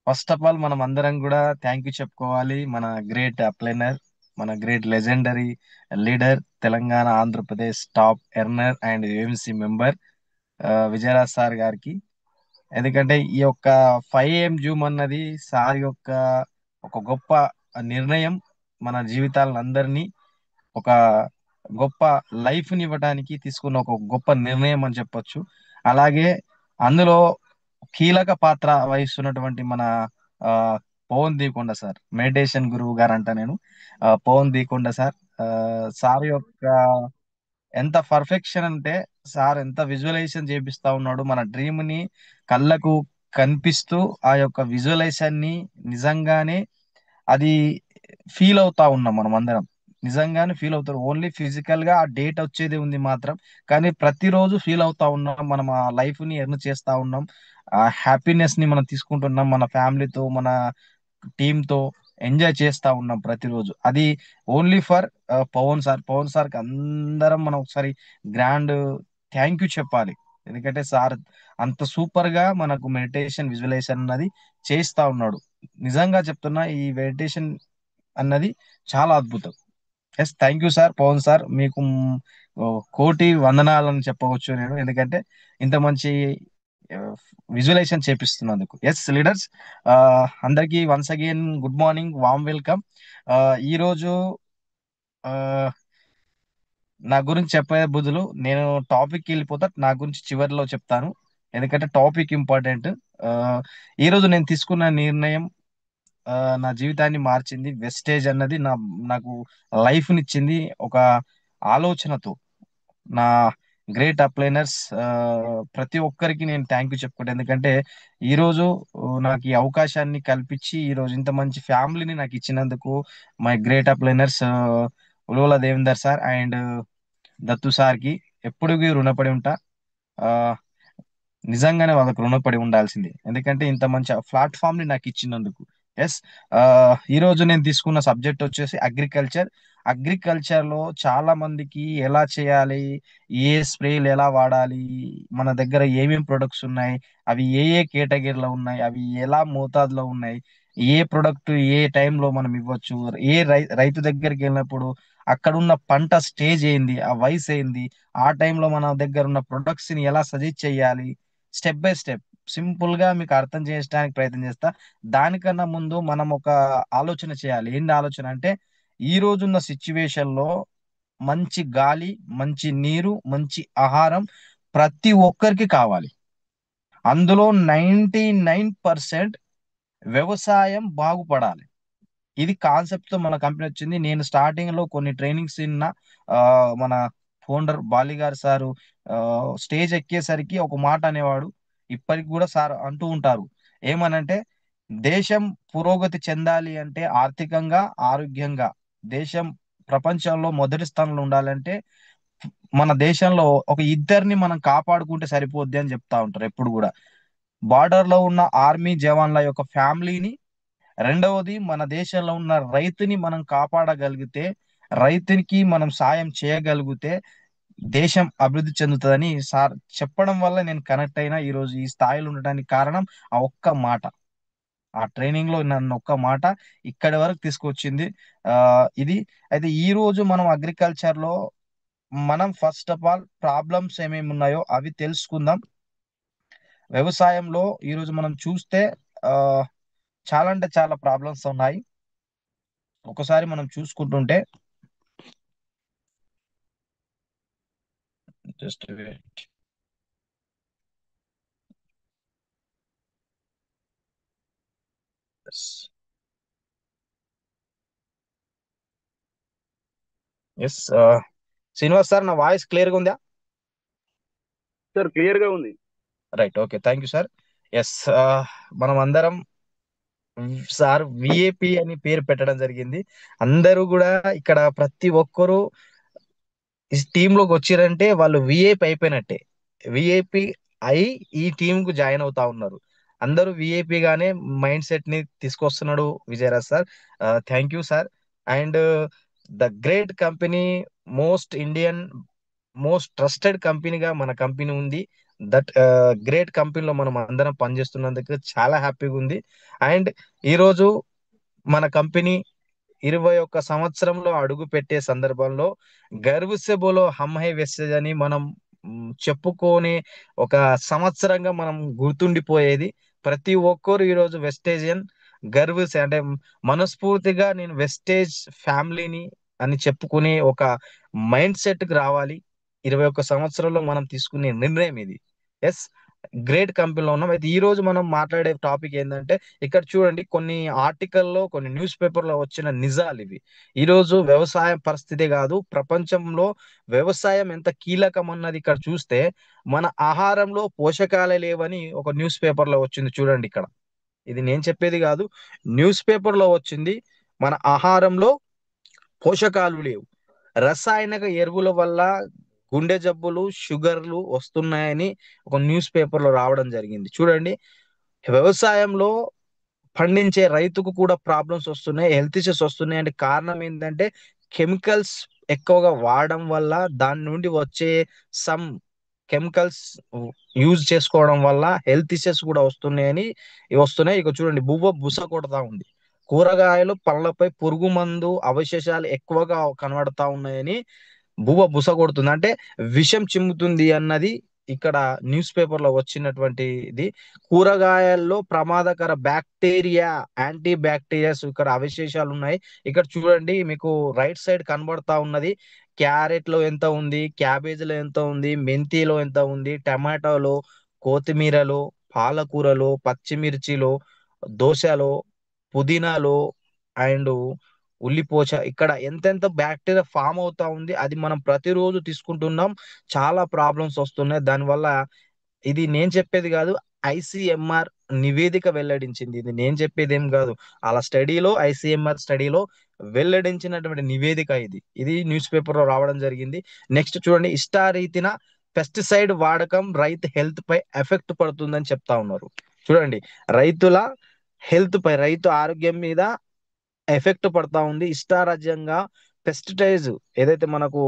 First of all మనం అందరం కూడా థ్యాంక్ యూ చెప్పుకోవాలి మన గ్రేట్ అప్లైనర్, మన great legendary leader, Telangana Andhra Pradesh top earner and AMC member Vijayaraj sir గారికి. ఎందుకంటే ఈ యొక్క 5 AM జూమ్ అన్నది సార్ యొక్క ఒక గొప్ప నిర్ణయం, మన జీవితాలందరినీ ఒక గొప్ప లైఫ్ ని ఇవ్వడానికి తీసుకున్న ఒక గొప్ప నిర్ణయం అని చెప్పొచ్చు. అలాగే అందులో కీలక పాత్ర వహిస్తున్నటువంటి మన ఆ, పవన్ దీకొండ సార్, మెడిటేషన్ గురువు గారు అంట నేను. పవన్ దీకొండ సార్, ఆ, సార్ యొక్క ఎంత పర్ఫెక్షన్ అంటే, సార్ ఎంత విజువలైజేషన్ చేపిస్తా ఉన్నాడు మన డ్రీమ్ ని కళ్ళకు కనిపిస్తూ, ఆ యొక్క విజువలైజేషన్ ని నిజంగానే అది ఫీల్ అవుతా ఉన్నాం మనం అందరం. నిజంగానే ఫీల్ అవుతారు, ఓన్లీ ఫిజికల్ గా ఆ డేట్ వచ్చేది ఉంది మాత్రం, కానీ ప్రతిరోజు ఫీల్ అవుతా ఉన్నాం మనం, ఆ లైఫ్ ని ఎర్న్ చేస్తా ఉన్నాం, ఆ హ్యాపీనెస్ ని మనం తీసుకుంటున్నాం, మన ఫ్యామిలీతో మన టీమ్ తో ఎంజాయ్ చేస్తా ఉన్నాం ప్రతిరోజు. అది only for Pavan sir. Pavan sir కి అందరం మనం ఒకసారి గ్రాండ్ థ్యాంక్ యూ చెప్పాలి. ఎందుకంటే సార్ అంత సూపర్ గా మనకు మెడిటేషన్ విజువలైజేషన్ అన్నది చేస్తా ఉన్నాడు. నిజంగా చెప్తున్నా, ఈ మెడిటేషన్ అన్నది చాలా అద్భుతం. Yes, thank you sir, Pavan sir. మీకు కోటి వందనాలని చెప్పవచ్చు నేను. ఎందుకంటే ఇంత మంచి విజువలైజేషన్ చేపిస్తున్నందుకు. ఎస్ లీడర్స్, అందరికీ once again good morning, warm welcome. ఈ రోజు ఆ, నా గురించి చెప్పే బదులు నేను టాపిక్ వెళ్ళిపోతా, నా గురించి చివరిలో చెప్తాను. ఎందుకంటే టాపిక్ ఇంపార్టెంట్. ఈ రోజు నేను తీసుకున్న నిర్ణయం ఆ, నా జీవితాన్ని మార్చింది. వెస్టేజ్ అన్నది నాకు లైఫ్ నిచ్చింది ఒక ఆలోచనతో. నా గ్రేట్ అప్లైనర్స్ ప్రతి ఒక్కరికి నేను థ్యాంక్ యూ చెప్పుకుంటాను. ఎందుకంటే ఈ రోజు నాకు ఈ అవకాశాన్ని కల్పించి ఈ రోజు ఇంత మంచి ఫ్యామిలీని నాకు ఇచ్చినందుకు మై గ్రేట్ అప్లైనర్స్ ఉలువల దేవేందర్ సార్ అండ్ దత్తు సార్కి ఎప్పటికీ రుణపడి ఉంటా. ఆ, నిజంగానే వాళ్ళకు రుణపడి ఉండాల్సింది, ఎందుకంటే ఇంత మంచి ప్లాట్ఫామ్ ని నాకు ఇచ్చినందుకు. ఎస్, ఈ రోజు నేను తీసుకున్న సబ్జెక్ట్ వచ్చేసి అగ్రికల్చర్. అగ్రికల్చర్ లో చాలా మందికి ఎలా చేయాలి, ఏ స్ప్రేలు ఎలా వాడాలి, మన దగ్గర ఏమేం ప్రొడక్ట్స్ ఉన్నాయి, అవి ఏ ఏ కేటగిరీలో ఉన్నాయి, అవి ఎలా మోతాదులో ఉన్నాయి, ఏ ప్రొడక్ట్ ఏ టైంలో మనం ఇవ్వచ్చు, ఏ రైతు దగ్గరికి వెళ్ళినప్పుడు అక్కడ ఉన్న పంట స్టేజ్ ఏంది, ఆ వయసు ఏంది, ఆ టైంలో మన దగ్గర ఉన్న ప్రొడక్ట్స్ ని ఎలా సజెస్ట్ చేయాలి, స్టెప్ బై స్టెప్ సింపుల్ గా మీకు అర్థం చేయడానికి ప్రయత్నం చేస్తా. దానికన్నా ముందు మనం ఒక ఆలోచన చేయాలి. ఏంటి ఆలోచన అంటే, ఈ రోజున్న సిచ్యువేషన్ లో మంచి గాలి, మంచి నీరు, మంచి ఆహారం ప్రతి ఒక్కరికి కావాలి. అందులో 99% వ్యవసాయం బాగుపడాలి. ఇది కాన్సెప్ట్ తో మన కంపెనీ వచ్చింది. నేను స్టార్టింగ్ లో కొన్ని ట్రైనింగ్స్ విన్న మన ఫౌండర్ బాలి గారు సారు స్టేజ్ ఎక్కేసరికి ఒక మాట అనేవాడు, ఇప్పటికి కూడా సార్ అంటూ ఉంటారు. ఏమనంటే, దేశం పురోగతి చెందాలి అంటే ఆర్థికంగా, ఆరోగ్యంగా, దేశం ప్రపంచంలో మొదటి స్థానంలో ఉండాలంటే మన దేశంలో ఒక ఇద్దరిని మనం కాపాడుకుంటే సరిపోద్ది అని చెప్తా ఉంటారు ఎప్పుడు కూడా. బార్డర్ లో ఉన్న ఆర్మీ జవాన్ల యొక్క ఫ్యామిలీని, రెండవది మన దేశంలో ఉన్న రైతుని మనం కాపాడగలిగితే, రైతునికి మనం సాయం చేయగలిగితే దేశం అభివృద్ధి చెందుతుందని సార్ చెప్పడం వల్ల నేను కనెక్ట్ అయినా ఈ రోజు ఈ స్థాయిలో ఉండడానికి కారణం ఆ ఒక్క మాట. ఆ ట్రైనింగ్ లో నన్ను ఒక్క మాట ఇక్కడి వరకు తీసుకొచ్చింది. ఆ ఇది అయితే ఈ రోజు మనం అగ్రికల్చర్ లో మనం ఫస్ట్ ఆఫ్ ఆల్ ప్రాబ్లమ్స్ ఏమేమి ఉన్నాయో అవి తెలుసుకుందాం. వ్యవసాయంలో ఈ రోజు మనం చూస్తే ఆ చాలా అంటే చాలా ప్రాబ్లమ్స్ ఉన్నాయి. ఒకసారి మనం చూసుకుంటుంటే, జస్ట్ ఎస్, శ్రీనివాస్ సార్, నా వాయిస్ క్లియర్గా ఉందా? సార్ క్లియర్ గా ఉంది. Right, okay, thank you sir. Yes, మనం అందరం సార్ విఏపి అని పేరు పెట్టడం జరిగింది. అందరూ కూడా ఇక్కడ ప్రతి ఒక్కరూ ఈ టీమ్ లోకి వచ్చిరంటే వాళ్ళు విఐపి అయిపోయినట్టే. విఐపి అయి ఈ టీమ్ కు జాయిన్ అవుతా ఉన్నారు. అందరూ విఐపి గానే మైండ్ సెట్ ని తీసుకొస్తున్నాడు Vijayaraj sir. Thank you sir. And the great company, most Indian, most trusted కంపెనీగా మన కంపెనీ ఉంది. దట్ గ్రేట్ కంపెనీలో మనం అందరం పనిచేస్తున్నందుకు చాలా హ్యాపీగా ఉంది. అండ్ ఈరోజు మన కంపెనీ 21 సంవత్సరంలో అడుగు పెట్టే సందర్భంలో గర్వ్ సే బోలో హమ్ హై వెస్టేజ్ అని మనం చెప్పుకొని ఒక సంవత్సరంగా మనం గుర్తుండిపోయేది. ప్రతి ఒక్కరు ఈరోజు వెస్టేజియన్ గర్వ్ సే అంటే మనస్ఫూర్తిగా నేను వెస్టేజ్ ఫ్యామిలీని అని చెప్పుకునే ఒక మైండ్ సెట్ కి రావాలి. 21 సంవత్సరంలో మనం తీసుకునే నిర్ణయం ఇది. ఎస్, గ్రేట్ కంపెనీలో ఉన్నాం. అయితే ఈ రోజు మనం మాట్లాడే టాపిక్ ఏంటంటే, ఇక్కడ చూడండి, కొన్ని ఆర్టికల్లో కొన్ని న్యూస్ పేపర్లో వచ్చిన నిజాలు ఇవి. ఈ రోజు వ్యవసాయ పరిస్థితే కాదు, ప్రపంచంలో వ్యవసాయం ఎంత కీలకం అన్నది ఇక్కడ చూస్తే, మన ఆహారంలో పోషకాలే లేవని ఒక న్యూస్ పేపర్లో వచ్చింది. చూడండి ఇక్కడ, ఇది నేను చెప్పేది కాదు, న్యూస్ పేపర్లో వచ్చింది. మన ఆహారంలో పోషకాలు లేవు, రసాయనిక ఎరువుల వల్ల గుండె జబ్బులు, షుగర్లు వస్తున్నాయని ఒక న్యూస్ పేపర్లో రావడం జరిగింది. చూడండి, వ్యవసాయంలో పండించే రైతుకు కూడా ప్రాబ్లమ్స్ వస్తున్నాయి, హెల్త్ ఇష్యూస్ వస్తున్నాయి. అంటే కారణం ఏంటంటే, కెమికల్స్ ఎక్కువగా వాడడం వల్ల, దాని నుండి వచ్చే సమ్ కెమికల్స్ యూజ్ చేసుకోవడం వల్ల హెల్త్ ఇష్యూస్ కూడా వస్తున్నాయని ఇవి వస్తున్నాయి. ఇక చూడండి, బుస కొడతా ఉంది. కూరగాయలు పళ్ళపై పురుగు మందు అవశేషాలు ఎక్కువగా కనబడతా ఉన్నాయని బుస కొడుతుంది. అంటే విషం చిమ్ముతుంది అన్నది ఇక్కడ న్యూస్ పేపర్ లో వచ్చినటువంటిది. కూరగాయల్లో ప్రమాదకర బ్యాక్టీరియా, యాంటీ బ్యాక్టీరియాస్ ఇక్కడ అవశేషాలు ఉన్నాయి. ఇక్కడ చూడండి, మీకు రైట్ సైడ్ కనబడతా ఉన్నది. క్యారెట్ లో ఎంత ఉంది, క్యాబేజీలో ఎంత ఉంది, మెంతిలో ఎంత ఉంది, టమాటోలో, కొత్తిమీరలో, పాలకూరలో, పచ్చిమిర్చిలో, దోశలో, పుదీనాలో, అండ్ ఉల్లిపోచ ఇక్కడ ఎంతెంత బ్యాక్టీరియా ఫామ్ అవుతా ఉంది. అది మనం ప్రతిరోజు తీసుకుంటున్నాం, చాలా ప్రాబ్లమ్స్ వస్తున్నాయి దానివల్ల. ఇది నేను చెప్పేది కాదు, ఐసిఎంఆర్ నివేదిక వెల్లడించింది. ఇది నేను చెప్పేది ఏం కాదు, అలా స్టడీలో, ఐసిఎంఆర్ స్టడీలో వెల్లడించినటువంటి నివేదిక ఇది. ఇది న్యూస్ పేపర్ లో రావడం జరిగింది. నెక్స్ట్ చూడండి, ఇష్టారీతిన పెస్టిసైడ్ వాడకం రైతు హెల్త్ పై ఎఫెక్ట్ పడుతుందని చెప్తా ఉన్నారు. చూడండి, రైతుల హెల్త్ పై, రైతు ఆరోగ్యం మీద ఎఫెక్ట్ పడతా ఉంది. ఇష్టారాజ్యంగా పెస్టిసైడ్స్ ఏదైతే మనకు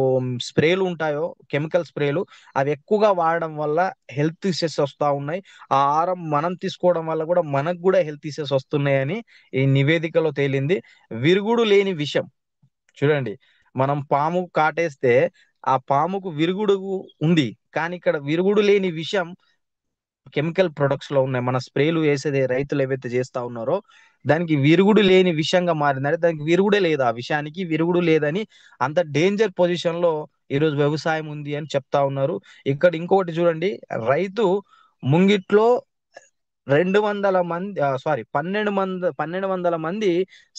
స్ప్రేలు ఉంటాయో, కెమికల్ స్ప్రేలు, అవి ఎక్కువగా వాడడం వల్ల హెల్త్ ఇష్యూస్ వస్తూ ఉన్నాయి. ఆ ఆహారం మనం తీసుకోవడం వల్ల కూడా మనకు కూడా హెల్త్ ఇష్యూస్ వస్తున్నాయని ఈ నివేదికలో తేలింది. విరుగుడు లేని విషం. చూడండి, మనం పాము కాటేస్తే ఆ పాముకు విరుగుడు ఉంది, కానీ ఇక్కడ విరుగుడు లేని విషం కెమికల్ ప్రొడక్ట్స్ లో ఉన్నాయి. మన స్ప్రేలు వేసేది రైతులు ఏవైతే చేస్తా ఉన్నారో దానికి విరుగుడు లేని విషంగా మారిందంటే, దానికి విరుగుడే లేదు, ఆ విషయానికి విరుగుడు లేదని, అంత డేంజర్ పొజిషన్ లో ఈరోజు వ్యవసాయం ఉంది అని చెప్తా ఉన్నారు. ఇక్కడ ఇంకొకటి చూడండి, రైతు ముంగిట్లో 200 మంది, 1200 మంది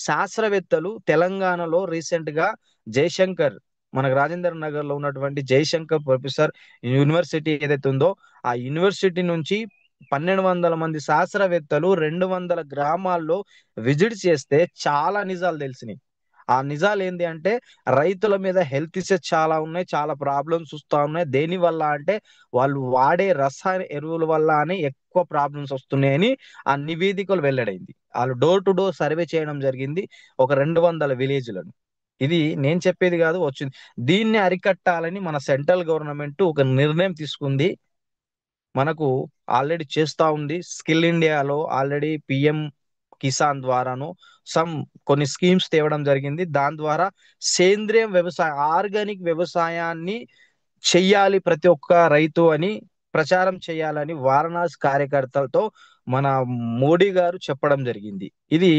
శాస్త్రవేత్తలు తెలంగాణలో రీసెంట్ గా జయశంకర్, మనకు రాజేంద్ర నగర్ లో ఉన్నటువంటి జయశంకర్ ప్రొఫెసర్ యూనివర్సిటీ ఏదైతే ఉందో, ఆ యూనివర్సిటీ నుంచి 1200 మంది శాస్త్రవేత్తలు 200 గ్రామాల్లో విజిట్ చేస్తే చాలా నిజాలు తెలిసినాయి. ఆ నిజాలు ఏంటి అంటే, రైతుల మీద హెల్త్ ఇష్యూస్ చాలా ఉన్నాయి, చాలా ప్రాబ్లమ్స్ వస్తా ఉన్నాయి. దేని వల్ల అంటే, వాళ్ళు వాడే రసాయన ఎరువుల వల్ల అని ఎక్కువ ప్రాబ్లమ్స్ వస్తున్నాయని ఆ నివేదికలు వెల్లడైంది. వాళ్ళు డోర్ టు డోర్ సర్వే చేయడం జరిగింది, ఒక 200 విలేజ్లను. ఇది నేను చెప్పేది కాదు, వచ్చింది. దీన్ని అరికట్టాలని మన సెంట్రల్ గవర్నమెంట్ ఒక నిర్ణయం తీసుకుంది. మనకు ఆల్రెడీ చేస్తా ఉంది. స్కిల్ ఇండియాలో ఆల్రెడీ పిఎం కిసాన్ ద్వారాను సమ్ కొన్ని స్కీమ్స్ తేవడం జరిగింది. దాని ద్వారా సేంద్రియ వ్యవసాయం, ఆర్గానిక్ వ్యవసాయాన్ని చెయ్యాలి ప్రతి ఒక్క రైతు అని ప్రచారం చేయాలని వారణాసి కార్యకర్తలతో మన మోడీ గారు చెప్పడం జరిగింది. ఇది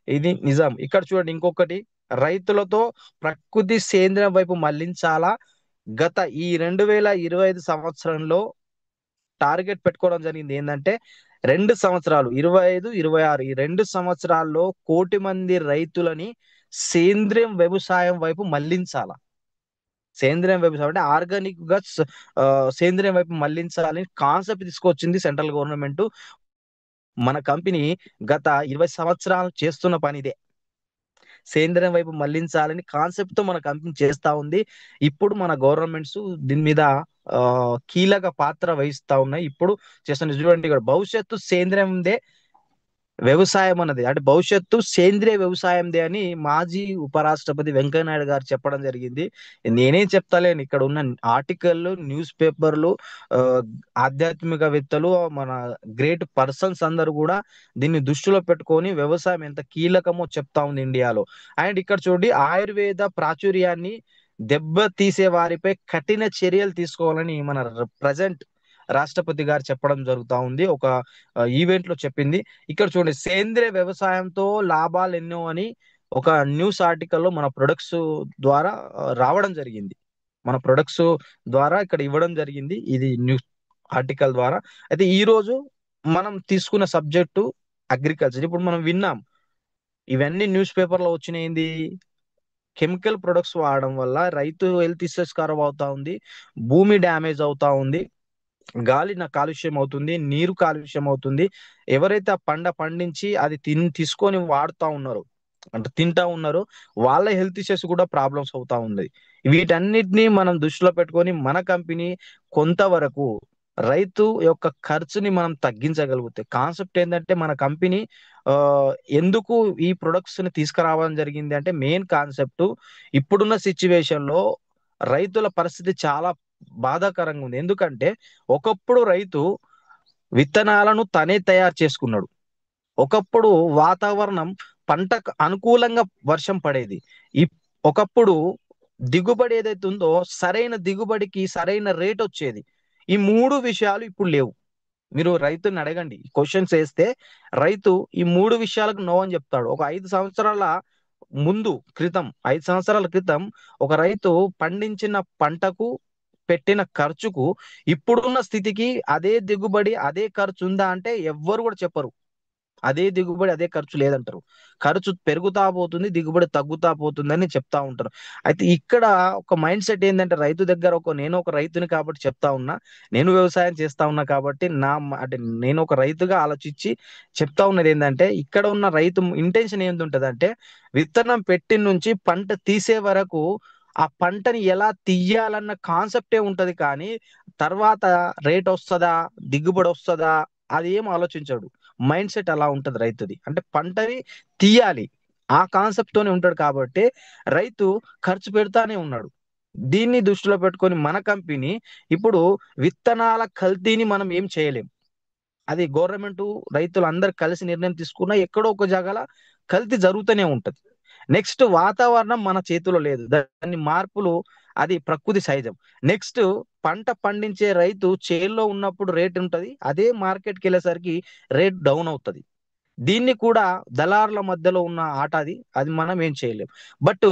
ఇది నిజం. ఇక్కడ చూడండి, ఇంకొకటి, రైతులతో ప్రకృతి సేంద్రియం వైపు మళ్లించాలా. గత ఈ 2025 సంవత్సరంలో టార్గెట్ పెట్టుకోవడం జరిగింది. ఏంటంటే, 2 సంవత్సరాలు, 25, 26, ఈ 2 సంవత్సరాల్లో 1,00,00,000 మంది రైతులని సేంద్రియం వ్యవసాయం వైపు మళ్లించాల. సేంద్రియం వ్యవసాయం అంటే ఆర్గానిక్ గా సేంద్రియం వైపు మళ్లించాలని కాన్సెప్ట్ తీసుకొచ్చింది సెంట్రల్ గవర్నమెంట్. మన కంపెనీ గత 20 సంవత్సరాలు చేస్తున్న పని ఇదే, సేంద్రియం వైపు మళ్లించాలని కాన్సెప్ట్ తో మన కంపెనీ చేస్తా ఉంది. ఇప్పుడు మన గవర్నమెంట్స్ దీని మీద ఆ కీలక పాత్ర వహిస్తా ఉన్నాయి. ఇప్పుడు చేస్తున్న, చూడండి, ఇక్కడ భవిష్యత్తు సేంద్రియందే వ్యవసాయం అన్నది అంటే భవిష్యత్తు సేంద్రియ వ్యవసాయందే అని మాజీ ఉపరాష్ట్రపతి వెంకయ్యనాయుడు గారు చెప్పడం జరిగింది. నేనేం చెప్తాలేను, ఇక్కడ ఉన్న ఆర్టికల్లు, న్యూస్ పేపర్లు, ఆ, ఆధ్యాత్మికవేత్తలు, మన గ్రేట్ పర్సన్స్ అందరూ కూడా దీన్ని దృష్టిలో పెట్టుకొని వ్యవసాయం ఎంత కీలకమో చెప్తా ఉంది ఇండియాలో. అండ్ ఇక్కడ చూడండి, ఆయుర్వేద ప్రాచుర్యాన్ని దెబ్బ తీసే వారిపై కఠిన చర్యలు తీసుకోవాలని మన ప్రజెంట్ రాష్ట్రపతి గారు చెప్పడం జరుగుతా ఉంది. ఒక ఈవెంట్ లో చెప్పింది. ఇక్కడ చూడండి, సేంద్రియ వ్యవసాయంతో లాభాలు ఎన్నో అని ఒక న్యూస్ ఆర్టికల్లో మన ప్రొడక్ట్స్ ద్వారా రావడం జరిగింది. మన ప్రొడక్ట్స్ ద్వారా ఇక్కడ ఇవ్వడం జరిగింది, ఇది న్యూస్ ఆర్టికల్ ద్వారా. అయితే ఈ రోజు మనం తీసుకున్న సబ్జెక్టు అగ్రికల్చర్. ఇప్పుడు మనం విన్నాం, ఇవన్నీ న్యూస్ పేపర్ లో వచ్చినాయింది, కెమికల్ ప్రొడక్ట్స్ వాడడం వల్ల రైతు హెల్త్ ఇష్యూస్ ఖరాబ్ అవుతా ఉంది, భూమి డ్యామేజ్ అవుతా ఉంది, గాలి కాలుష్యం అవుతుంది, నీరు కాలుష్యం అవుతుంది. ఎవరైతే ఆ పండించి అది తీసుకొని వాడుతా ఉన్నారో, అంటే తింటా ఉన్నారో, వాళ్ళ హెల్త్ ఇష్యూస్ కూడా ప్రాబ్లమ్స్ అవుతా ఉన్నాయి. వీటన్నిటిని మనం దృష్టిలో పెట్టుకొని మన కంపెనీ కొంతవరకు రైతు యొక్క ఖర్చుని మనం తగ్గించగలిగితే, కాన్సెప్ట్ ఏంటంటే మన కంపెనీ ఆ ఎందుకు ఈ ప్రొడక్ట్స్ ని తీసుకురావడం జరిగింది అంటే, మెయిన్ కాన్సెప్ట్ ఇప్పుడున్న సిచ్యువేషన్ లో రైతుల పరిస్థితి చాలా బాధాకరంగా ఉంది. ఎందుకంటే ఒకప్పుడు రైతు విత్తనాలను తనే తయారు చేసుకున్నాడు. ఒకప్పుడు వాతావరణం పంటకు అనుకూలంగా వర్షం పడేది. ఈ ఒకప్పుడు దిగుబడి ఏదైతే ఉందో, సరైన దిగుబడికి సరైన రేట్ వచ్చేది. ఈ మూడు విషయాలు ఇప్పుడు లేవు. మీరు రైతుని అడగండి, క్వశ్చన్స్ వేస్తే రైతు ఈ మూడు విషయాలకు నో అని చెప్తాడు. ఒక 5 సంవత్సరాల ముందు క్రితం 5 సంవత్సరాల క్రితం ఒక రైతు పండించిన పంటకు పెట్టిన ఖర్చుకు ఇప్పుడున్న స్థితికి అదే దిగుబడి అదే ఖర్చు ఉందా అంటే ఎవ్వరు కూడా చెప్పరు. అదే దిగుబడి అదే ఖర్చు లేదంటారు. ఖర్చు పెరుగుతా పోతుంది, దిగుబడి తగ్గుతా పోతుంది అని చెప్తా ఉంటారు. అయితే ఇక్కడ ఒక మైండ్ సెట్ ఏంటంటే, రైతు దగ్గర నేను ఒక రైతుని కాబట్టి చెప్తా ఉన్నా, నేను వ్యవసాయం చేస్తా ఉన్నా కాబట్టి అంటే నేను ఒక రైతుగా ఆలోచించి చెప్తా ఉన్నది ఏంటంటే, ఇక్కడ ఉన్న రైతు ఇంటెన్షన్ ఏందుంటది అంటే, విత్తనం పెట్టి నుంచి పంట తీసే వరకు ఆ పంటని ఎలా తీయాలన్న కాన్సెప్టే ఉంటది, కానీ తర్వాత రేట్ వస్తుందా, దిగుబడి వస్తుందా, అది ఏం ఆలోచించాడు. మైండ్ సెట్ అలా ఉంటది రైతుది. అంటే పంటని తీయాలి, ఆ కాన్సెప్ట్ తోనే ఉంటాడు కాబట్టి రైతు ఖర్చు పెడతానే ఉన్నాడు. దీన్ని దృష్టిలో పెట్టుకొని మన కంపెనీ ఇప్పుడు విత్తనాల కల్తీని మనం ఏం చేయలేం. అది గవర్నమెంట్, రైతులు అందరు కలిసి నిర్ణయం తీసుకున్నా ఎక్కడో ఒక జాగాల కల్తీ జరుగుతూనే ఉంటది. నెక్స్ట్, వాతావరణం మన చేతిలో లేదు, దాన్ని మార్పులు అది ప్రకృతి సహజం. నెక్స్ట్, పంట పండించే రైతు చేల్లో ఉన్నప్పుడు రేట్ ఉంటది, అదే మార్కెట్కి వెళ్ళేసరికి రేట్ డౌన్ అవుతది. దీన్ని కూడా దళారుల మధ్యలో ఉన్న ఆట అది, అది మనం ఏం చేయలేం. బట్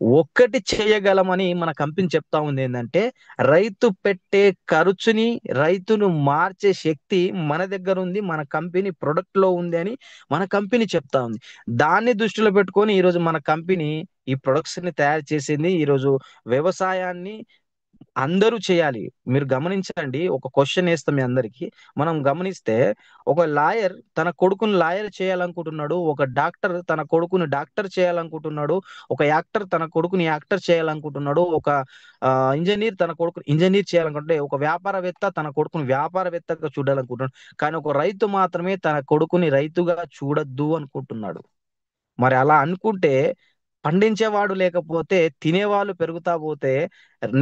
ఒక్కటి చేయగలమని మన కంపెనీ చెప్తా ఉంది ఏంటంటే, రైతు పెట్టే ఖర్చుని రైతును మార్చే శక్తి మన దగ్గర ఉంది, మన కంపెనీ ప్రొడక్ట్ లో ఉంది అని మన కంపెనీ చెప్తా ఉంది. దాన్ని దృష్టిలో పెట్టుకొని ఈరోజు మన కంపెనీ ఈ ప్రొడక్ట్స్ ని తయారు చేసింది. ఈరోజు వ్యవసాయాన్ని అందరూ చేయాలి. మీరు గమనించండి, ఒక క్వశ్చన్ వేస్తాం మీ అందరికి. మనం గమనిస్తే, ఒక లాయర్ తన కొడుకుని లాయర్ చేయాలనుకుంటున్నాడు, ఒక డాక్టర్ తన కొడుకుని డాక్టర్ చేయాలనుకుంటున్నాడు, ఒక యాక్టర్ తన కొడుకుని యాక్టర్ చేయాలనుకుంటున్నాడు, ఒక ఇంజనీర్ తన కొడుకుని ఇంజనీర్ చేయాలనుకుంటే, ఒక వ్యాపారవేత్త తన కొడుకుని వ్యాపారవేత్తగా చూడాలనుకుంటున్నాడు. కానీ ఒక రైతు మాత్రమే తన కొడుకుని రైతుగా చూడొద్దు అనుకుంటున్నాడు. మరి అలా అనుకుంటే, పండించేవాడు లేకపోతే తినేవాళ్ళు పెరుగుతా పోతే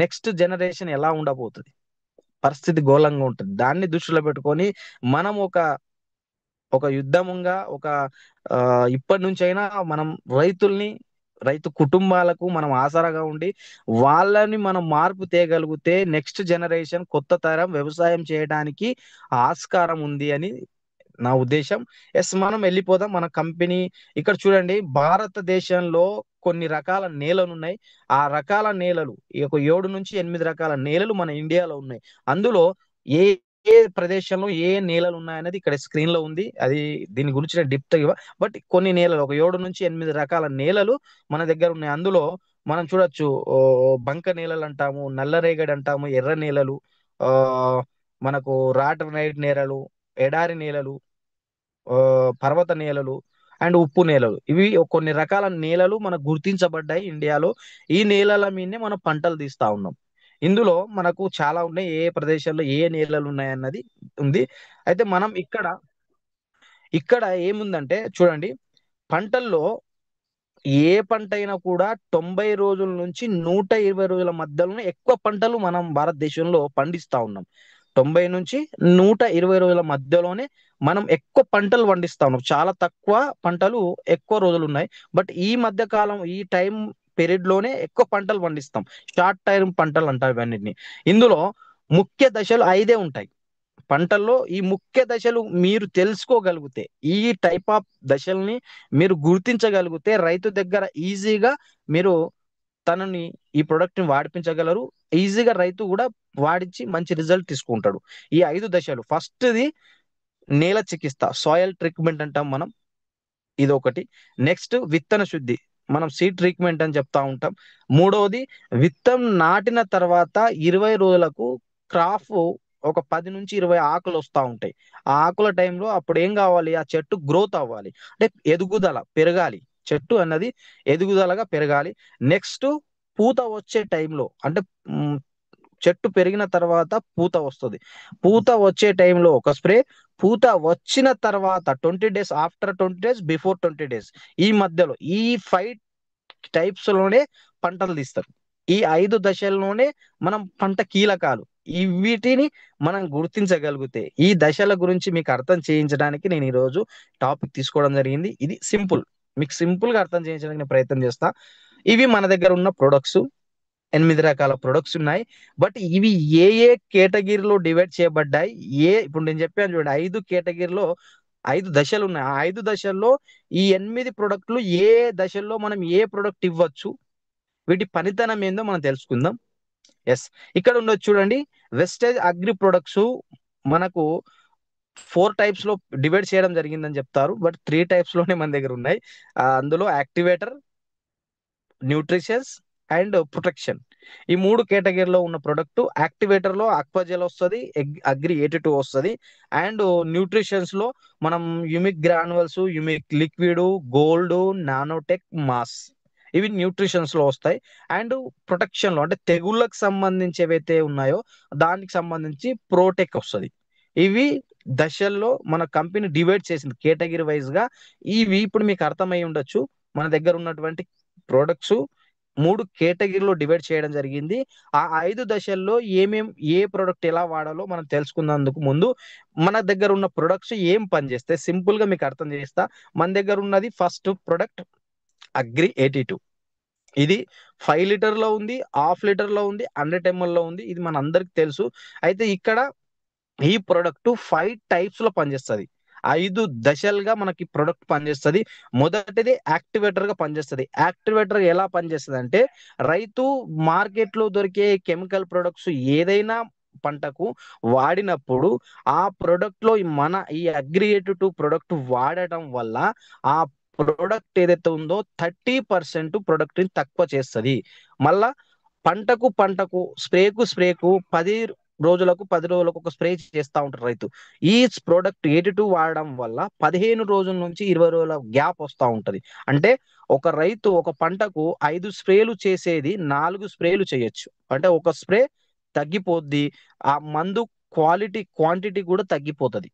నెక్స్ట్ జనరేషన్ ఎలా ఉండబోతుంది, పరిస్థితి ఘోరంగా ఉంటుంది. దాన్ని దృష్టిలో పెట్టుకొని మనం ఒక యుద్ధముగా ఆ, ఇప్పటి నుంచైనా మనం రైతుల్ని, రైతు కుటుంబాలకు మనం ఆసరాగా ఉండి వాళ్ళని మనం మార్పు తేగలిగితే నెక్స్ట్ జనరేషన్, కొత్త తరం వ్యవసాయం చేయడానికి ఆస్కారం ఉంది అని నా ఉద్దేశం. ఎస్, మనం వెళ్ళిపోదాం మన కంపెనీ. ఇక్కడ చూడండి, భారతదేశంలో కొన్ని రకాల నేలలు ఉన్నాయి. ఆ రకాల నేలలు, ఈ ఒక 7 నుంచి 8 రకాల నేలలు మన ఇండియాలో ఉన్నాయి. అందులో ఏ ఏ ప్రదేశంలో ఏ నేలలు ఉన్నాయనేది ఇక్కడ స్క్రీన్ లో ఉంది. అది దీని గురించి డిప్త్ బట్ కొన్ని నేలలు, ఒక 7 నుంచి 8 రకాల నేలలు మన దగ్గర ఉన్నాయి. అందులో మనం చూడొచ్చు, ఓ, బంక నేలలు అంటాము, నల్లరేగడి అంటాము, ఎర్ర నేలలు, ఆ మనకు రాటర్నైట్ నేలలు, ఎడారి నేలలు, ఆ, పర్వత నేలలు అండ్ ఉప్పు నేలలు, ఇవి కొన్ని రకాల నేలలు మనకు గుర్తించబడ్డాయి ఇండియాలో. ఈ నేలల మీదనే మనం పంటలు తీస్తా ఉన్నాం. ఇందులో మనకు చాలా ఉన్నాయి, ఏ ఏ ప్రదేశాల్లో ఏ నేలలు ఉన్నాయి అన్నది ఉంది. అయితే మనం ఇక్కడ ఇక్కడ ఏముందంటే చూడండి, పంటల్లో ఏ పంట అయినా కూడా 90 రోజుల నుంచి 120 రోజుల మధ్యలోనే ఎక్కువ పంటలు మనం భారతదేశంలో పండిస్తా ఉన్నాం. 90 నుంచి 120 రోజుల మధ్యలోనే మనం ఎక్కువ పంటలు పండిస్తా ఉన్నాం. చాలా తక్కువ పంటలు ఎక్కువ రోజులు ఉన్నాయి. బట్ ఈ మధ్య కాలం ఈ టైం పీరియడ్ లోనే ఎక్కువ పంటలు పండిస్తాం. షార్ట్ టైం పంటలు అంటారు ఇవన్నిటిని. ఇందులో ముఖ్య దశలు 5 ఉంటాయి. పంటల్లో ఈ ముఖ్య దశలు మీరు తెలుసుకోగలిగితే, ఈ టైప్ ఆఫ్ దశల్ని మీరు గుర్తించగలిగితే రైతు దగ్గర ఈజీగా మీరు తనని ఈ ప్రొడక్ట్ ని వాడిపించగలరు. ఈజీగా రైతు కూడా వాడించి మంచి రిజల్ట్ తీసుకుంటాడు. ఈ 5 దశలు, ఫస్ట్ది నేల చికిత్స, సాయిల్ ట్రీట్మెంట్ అంటాం మనం, ఇది ఒకటి. నెక్స్ట్ విత్తన శుద్ధి, మనం సీడ్ ట్రీట్మెంట్ అని చెప్తా ఉంటాం. మూడవది విత్తం నాటిన తర్వాత 20 రోజులకు క్రాప్ ఒక 10 నుంచి 20 ఆకులు వస్తూ ఉంటాయి. ఆ ఆకుల టైంలో అప్పుడు ఏం కావాలి, ఆ చెట్టు గ్రోత్ అవ్వాలి, అంటే ఎదుగుదల పెరగాలి. చెట్టు అన్నది ఎదుగుదలగా పెరగాలి. నెక్స్ట్ పూత వచ్చే టైంలో, అంటే చెట్టు పెరిగిన తర్వాత పూత వస్తుంది. పూత వచ్చే టైంలో ఒక స్ప్రే, పూత వచ్చిన తర్వాత 20 days, after 20 days, before 20 days, ఈ మధ్యలో ఈ 5 టైప్స్ లోనే పంటలు తీస్తారు. ఈ 5 దశల్లోనే మనం పంట కీలకాలు. ఈ వీటిని మనం గుర్తించగలిగితే, ఈ దశల గురించి మీకు అర్థం చేయించడానికి నేను ఈరోజు టాపిక్ తీసుకోవడం జరిగింది. ఇది సింపుల్, మీకు సింపుల్ గా అర్థం చేయించడానికి నేను ప్రయత్నం చేస్తా. ఇవి మన దగ్గర ఉన్న ప్రొడక్ట్స్, 8 రకాల ప్రొడక్ట్స్ ఉన్నాయి. బట్ ఇవి ఏ ఏ కేటగిరీలో డివైడ్ చేయబడ్డాయి, ఇప్పుడు నేను చెప్పాను చూడండి, 5 కేటగిరీలో 5 దశలు ఉన్నాయి. ఆ 5 దశల్లో ఈ 8 ప్రొడక్ట్లు ఏ దశల్లో మనం ఏ ప్రొడక్ట్ ఇవ్వచ్చు, వీటి పనితనం ఏందో మనం తెలుసుకుందాం. ఎస్, ఇక్కడ ఉండొచ్చు చూడండి, వెస్టేజ్ అగ్రి ప్రొడక్ట్స్ మనకు 4 టైప్స్ లో డివైడ్ చేయడం జరిగిందని చెప్తారు. బట్ 3 టైప్స్ లోనే మన దగ్గర ఉన్నాయి. అందులో యాక్టివేటర్, న్యూట్రిషన్స్ అండ్ ప్రొటెక్షన్, ఈ 3 కేటగిరీలో ఉన్న ప్రొడక్ట్. యాక్టివేటర్ లో అక్వాజెల్ వస్తుంది, అగ్రి 82 వస్తుంది. అండ్ న్యూట్రిషన్స్ లో మనం humic granules, humic liquid, gold, nanotech, mass, ఇవి న్యూట్రిషన్స్ లో వస్తాయి. అండ్ ప్రొటెక్షన్ లో, అంటే తెగుళ్ళకు సంబంధించి ఏవైతే ఉన్నాయో దానికి సంబంధించి ప్రోటెక్ వస్తుంది. ఇవి దశల్లో మన కంపెనీ డివైడ్ చేసింది కేటగిరీ వైజ్ గా. ఇవి ఇప్పుడు మీకు అర్థమై ఉండొచ్చు, మన దగ్గర ఉన్నటువంటి ప్రోడక్ట్స్ 3 కేటగిరీలో డివైడ్ చేయడం జరిగింది. ఆ 5 దశల్లో ఏ ప్రొడక్ట్ ఎలా వాడాలో మనం తెలుసుకున్నందుకు ముందు, మన దగ్గర ఉన్న ప్రొడక్ట్స్ ఏం పనిచేస్తాయి సింపుల్ గా మీకు అర్థం చేస్తా. మన దగ్గర ఉన్నది ఫస్ట్ ప్రొడక్ట్ అగ్రి 82. ఇది 5 లీటర్ లో ఉంది, హాఫ్ లీటర్ లో ఉంది, 100 ml లో ఉంది. ఇది మన అందరికి తెలుసు. అయితే ఇక్కడ ఈ ప్రొడక్ట్ 5 టైప్స్ లో పనిచేస్తుంది. 5 దశలుగా మనకి ప్రొడక్ట్ పనిచేస్తుంది. మొదటిది యాక్టివేటర్ గా పనిచేస్తుంది. యాక్టివేటర్ ఎలా పనిచేస్తుంది అంటే, రైతు మార్కెట్ లో దొరికే కెమికల్ ప్రొడక్ట్స్ ఏదైనా పంటకు వాడినప్పుడు ఆ ప్రొడక్ట్ లో ఈ అగ్రిగేట్ ప్రొడక్ట్ వాడటం వల్ల ఆ ప్రొడక్ట్ ఏదైతే ఉందో 30% ప్రొడక్ట్ ని తక్కువ చేస్తుంది. మళ్ళా పంటకు స్ప్రేకు 10 రోజులకు ఒక స్ప్రే చేస్తూ ఉంటారు రైతు. ఈ ప్రోడక్ట్ 82 వాడడం వల్ల 15 రోజుల నుంచి 20 రోజుల గ్యాప్ వస్తూ ఉంటది. అంటే ఒక రైతు ఒక పంటకు 5 స్ప్రేలు చేసేది 4 స్ప్రేలు చేయొచ్చు. అంటే ఒక స్ప్రే తగ్గిపోద్ది, ఆ మందు క్వాంటిటీ కూడా తగ్గిపోతుంది,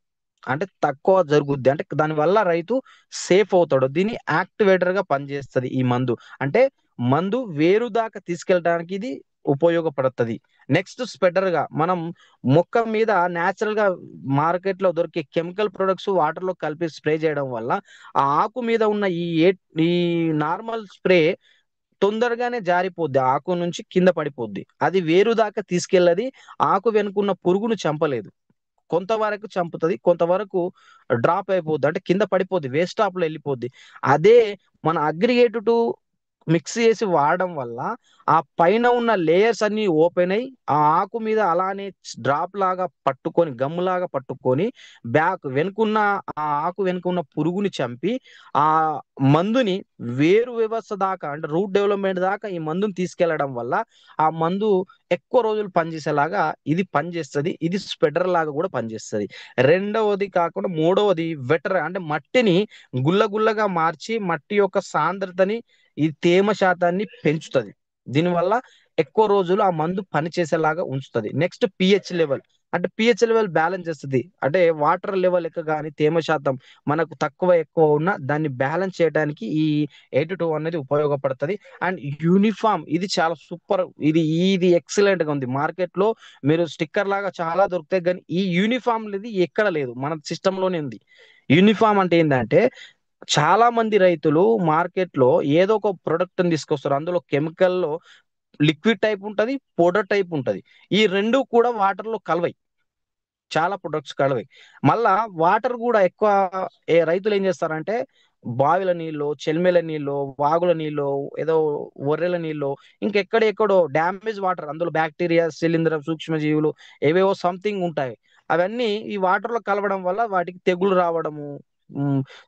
అంటే తక్కువ జరుగుద్ది. అంటే దానివల్ల రైతు సేఫ్ అవుతాడు. దీన్ని యాక్టివేటర్ గా పనిచేస్తుంది ఈ మందు. అంటే మందు వేరు దాకా తీసుకెళ్ళడానికి ఇది ఉపయోగపడుతుంది. నెక్స్ట్ స్ప్రెడర్ గా, మనం మొక్క మీద న్యాచురల్ గా మార్కెట్ లో దొరికే కెమికల్ ప్రొడక్ట్స్ వాటర్ లో కలిపి స్ప్రే చేయడం వల్ల ఆ ఆకు మీద ఉన్న ఈ నార్మల్ స్ప్రే తొందరగానే జారిపోద్ది, ఆకు నుంచి కింద పడిపోద్ది. అది వేరు దాకా తీసుకెళ్ళది, ఆకు వెనుకున్న పురుగును చంపలేదు. కొంతవరకు చంపుతుంది, కొంతవరకు డ్రాప్ అయిపోద్ది, అంటే కింద పడిపోద్ది, వేస్ట్ స్టాప్ లో వెళ్ళిపోద్ది. అదే మన అగ్రిగేట్ మిక్స్ చేసి వాడడం వల్ల ఆ పైన ఉన్న లేయర్స్ అన్ని ఓపెన్ అయ్యి ఆ ఆకు మీద అలానే డ్రాప్ లాగా పట్టుకొని, గమ్ము లాగా పట్టుకొని వెనుకున్న ఆ ఆకు వెనుకున్న పురుగుని చంపి ఆ మందుని వేరు వ్యవస్థ దాకా, అంటే రూట్ డెవలప్మెంట్ దాకా ఈ మందుని తీసుకెళ్లడం వల్ల ఆ మందు ఎక్కువ రోజులు పనిచేసేలాగా ఇది పనిచేస్తుంది. ఇది స్ప్రెడర్ లాగా కూడా పనిచేస్తుంది. రెండవది కాకుండా మూడవది వెటర్, అంటే మట్టిని గుల్లగుల్లగా మార్చి మట్టి యొక్క సాంద్రతని, ఈ తేమ శాతాన్ని పెంచుతుంది. దీనివల్ల ఎక్కువ రోజులు ఆ మందు పనిచేసేలాగా ఉంచుతుంది. నెక్స్ట్ పిహెచ్ లెవెల్, అంటే పిహెచ్ లెవెల్ బ్యాలెన్స్ చేస్తుంది. అంటే వాటర్ లెవెల్ ఎక్కువ కానీ తేమ శాతం మనకు తక్కువ ఎక్కువ ఉన్న దాన్ని బ్యాలెన్స్ చేయడానికి ఈ 82 అనేది ఉపయోగపడుతుంది. అండ్ యూనిఫామ్ ఇది చాలా సూపర్, ఇది ఎక్సలెంట్ గా ఉంది. మార్కెట్ లో మీరు స్టిక్కర్ లాగా చాలా దొరుకుతాయి, కానీ ఈ యూనిఫామ్ అనేది ఎక్కడ లేదు, మన సిస్టమ్ లోనే ఉంది. యూనిఫామ్ అంటే ఏంటంటే చాలా మంది రైతులు మార్కెట్ లో ఏదో ఒక ప్రొడక్ట్ తీసుకొస్తారు. అందులో కెమికల్ లో లిక్విడ్ టైప్ ఉంటది, పౌడర్ టైప్ ఉంటది. ఈ రెండు కూడా వాటర్ లో కలవై, చాలా ప్రొడక్ట్స్ కలవై. మళ్ళా వాటర్ కూడా ఎక్కువ రైతులు ఏం చేస్తారంటే బావిల నీళ్ళు, చెల్మెల నీళ్ళు, వాగుల నీళ్ళు, ఏదో ఒర్రెల నీళ్ళు, ఇంకెక్కడెక్కడో డ్యామేజ్ వాటర్, అందులో బ్యాక్టీరియా, శిలీంధ్రం, సూక్ష్మజీవులు ఏవేవో సంథింగ్ ఉంటాయి. అవన్నీ ఈ వాటర్ లో కలవడం వల్ల వాటికి తెగులు రావడము,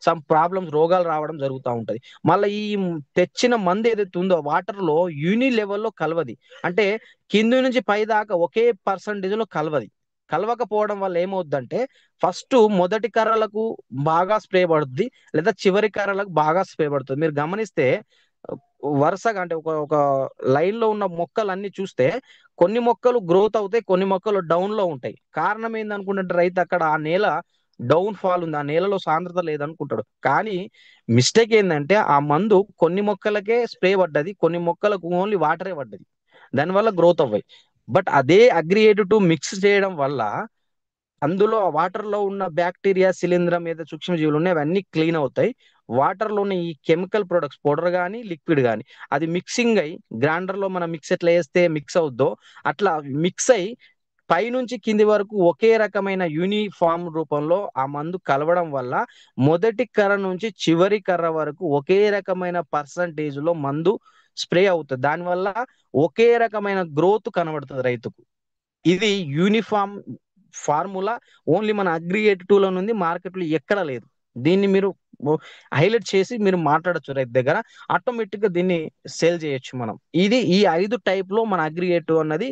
సమ్ ప్రాబ్లమ్స్, రోగాలు రావడం జరుగుతూ ఉంటది. మళ్ళీ ఈ తెచ్చిన మందు ఏదైతే ఉందో వాటర్ లో యూని లెవెల్లో కలవది. అంటే కింది నుంచి పై దాకా ఒకే పర్సంటేజ్ లో కలవది. కలవకపోవడం వల్ల ఏమవుద్దంటే ఫస్ట్ మొదటి కర్రలకు బాగా స్ప్రే పడుతుంది, లేదా చివరి కర్రలకు బాగా స్ప్రే పడుతుంది. మీరు గమనిస్తే వరుసగా అంటే ఒక ఒక లైన్ లో ఉన్న మొక్కలన్నీ చూస్తే కొన్ని మొక్కలు గ్రోత్ అవుతాయి, కొన్ని మొక్కలు డౌన్ లో ఉంటాయి. కారణం ఏందనుకుంటే రైతు అక్కడ ఆ నేల డౌన్ ఫాల్ ఉంది, ఆ నేలలో సాంద్రత లేదనుకుంటాడు. కానీ మిస్టేక్ ఏంటంటే ఆ మందు కొన్ని మొక్కలకే స్ప్రే పడ్డది, కొన్ని మొక్కలకు ఓన్లీ వాటరే పడ్డది, దానివల్ల గ్రోత్ అవ్వాయి. బట్ అదే అగ్రియేటివ్ టు మిక్స్ చేయడం వల్ల అందులో ఆ వాటర్ లో ఉన్న బ్యాక్టీరియా, శిలీంధ్రం, ఏదో సూక్ష్మజీవులు ఉన్నాయి అవన్నీ క్లీన్ అవుతాయి. వాటర్ లోని ఈ కెమికల్ ప్రొడక్ట్స్ పౌడర్ కానీ లిక్విడ్ కానీ అది మిక్సింగ్ అయ్యి గ్రైండర్ లో మనం మిక్స్ ఎట్లా వేస్తే మిక్స్ అవుద్దో అట్లా మిక్స్ అయ్యి పైనుంచి కింది వరకు ఒకే రకమైన యూనిఫామ్ రూపంలో ఆ మందు కలవడం వల్ల మొదటి కర్ర నుంచి చివరి కర్ర వరకు ఒకే రకమైన పర్సంటేజ్ లో మందు స్ప్రే అవుతుంది. దానివల్ల ఒకే రకమైన గ్రోత్ కనబడుతుంది రైతుకు. ఇది యూనిఫామ్ ఫార్ములా ఓన్లీ మన అగ్రిగేట్ లో ఉంది, మార్కెట్ లో ఎక్కడ లేదు. దీన్ని మీరు హైలైట్ చేసి మీరు మాట్లాడొచ్చు రైతు దగ్గర, ఆటోమేటిక్ గా దీన్ని సేల్ చేయొచ్చు మనం. ఇది ఈ 5 టైప్ లో మన అగ్రిగేట్ అన్నది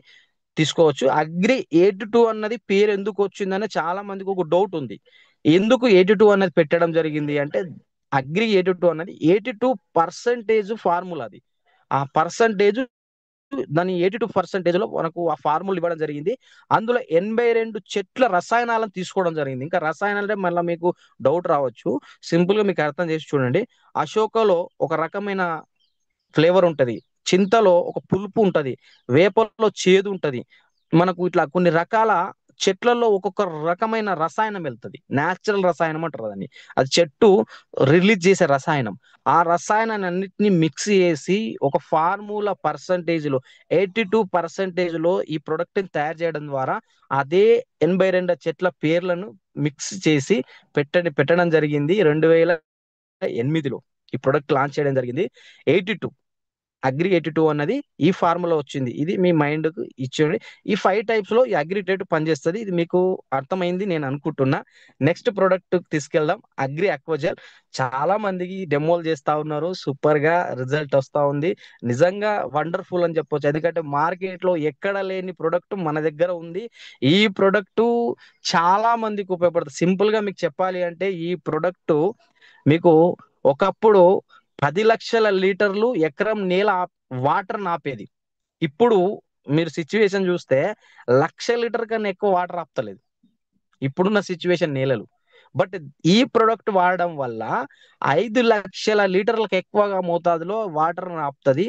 తీసుకోవచ్చు. అగ్రి 82 అన్నది పేరు ఎందుకు వచ్చిందని చాలా మందికి ఒక డౌట్ ఉంది. ఎందుకు 82 అనేది పెట్టడం జరిగింది అంటే అగ్రి 82 అన్నది 82% ఫార్ములా. అది ఆ పర్సంటేజ్, దాని 82% లో మనకు ఆ ఫార్ములా ఇవ్వడం జరిగింది. అందులో 82 చెట్ల రసాయనాలను తీసుకోవడం జరిగింది. ఇంకా రసాయనాలు అంటే మళ్ళీ మీకు డౌట్ రావచ్చు, సింపుల్ గా మీకు అర్థం చేసి చూడండి. అశోకలో ఒక రకమైన ఫ్లేవర్ ఉంటది, చింతలో ఒక పులుపు ఉంటది, వేపలో చేదు ఉంటది. మనకు ఇట్లా కొన్ని రకాల చెట్లలో ఒక్కొక్క రకమైన రసాయనం వెళ్తుంది, నేచురల్ రసాయనం అంటారు దాన్ని. అది చెట్టు రిలీజ్ చేసే రసాయనం. ఆ రసాయనాన్ని అన్నిటిని మిక్స్ చేసి ఒక ఫార్ములా పర్సంటేజ్ లో 82% లో ఈ ప్రొడక్ట్ ని తయారు చేయడం ద్వారా అదే 82 చెట్ల పేర్లను మిక్స్ చేసి పెట్టడం జరిగింది. 2008లో ఈ ప్రొడక్ట్ లాంచ్ చేయడం జరిగింది. 82 అగ్రి 82 అన్నది ఈ ఫార్ములా వచ్చింది. ఇది మీ మైండ్ కు ఇచ్చేయండి. ఈ 5 టైప్స్ లో ఈ అగ్రి 82 పనిచేస్తుంది. ఇది మీకు అర్థమైంది నేను అనుకుంటున్నా. నెక్స్ట్ ప్రొడక్ట్ తీసుకెళ్దాం, అగ్రి అక్వాజెల్. చాలా మందికి డెమోలు చేస్తా ఉన్నారు, సూపర్ గా రిజల్ట్ వస్తా ఉంది. నిజంగా వండర్ఫుల్ అని చెప్పొచ్చు, ఎందుకంటే మార్కెట్ లో ఎక్కడ లేని ప్రొడక్ట్ మన దగ్గర ఉంది. ఈ ప్రొడక్ట్ చాలా మందికి ఉపయోగపడుతుంది. సింపుల్ గా మీకు చెప్పాలి అంటే ఈ ప్రొడక్ట్ మీకు ఒకప్పుడు 10 లక్షల లీటర్లు ఎకరం నేల వాటర్ ఆపేది. ఇప్పుడు మీరు సిచ్యువేషన్ చూస్తే 1,00,000 లీటర్ కన్నా ఎక్కువ వాటర్ ఆపుతలేదు ఇప్పుడున్న సిచ్యువేషన్ నేలలు. బట్ ఈ ప్రొడక్ట్ వాడడం వల్ల 5 లక్షల లీటర్లకు ఎక్కువగా మోతాదులో వాటర్ ఆపుతుంది.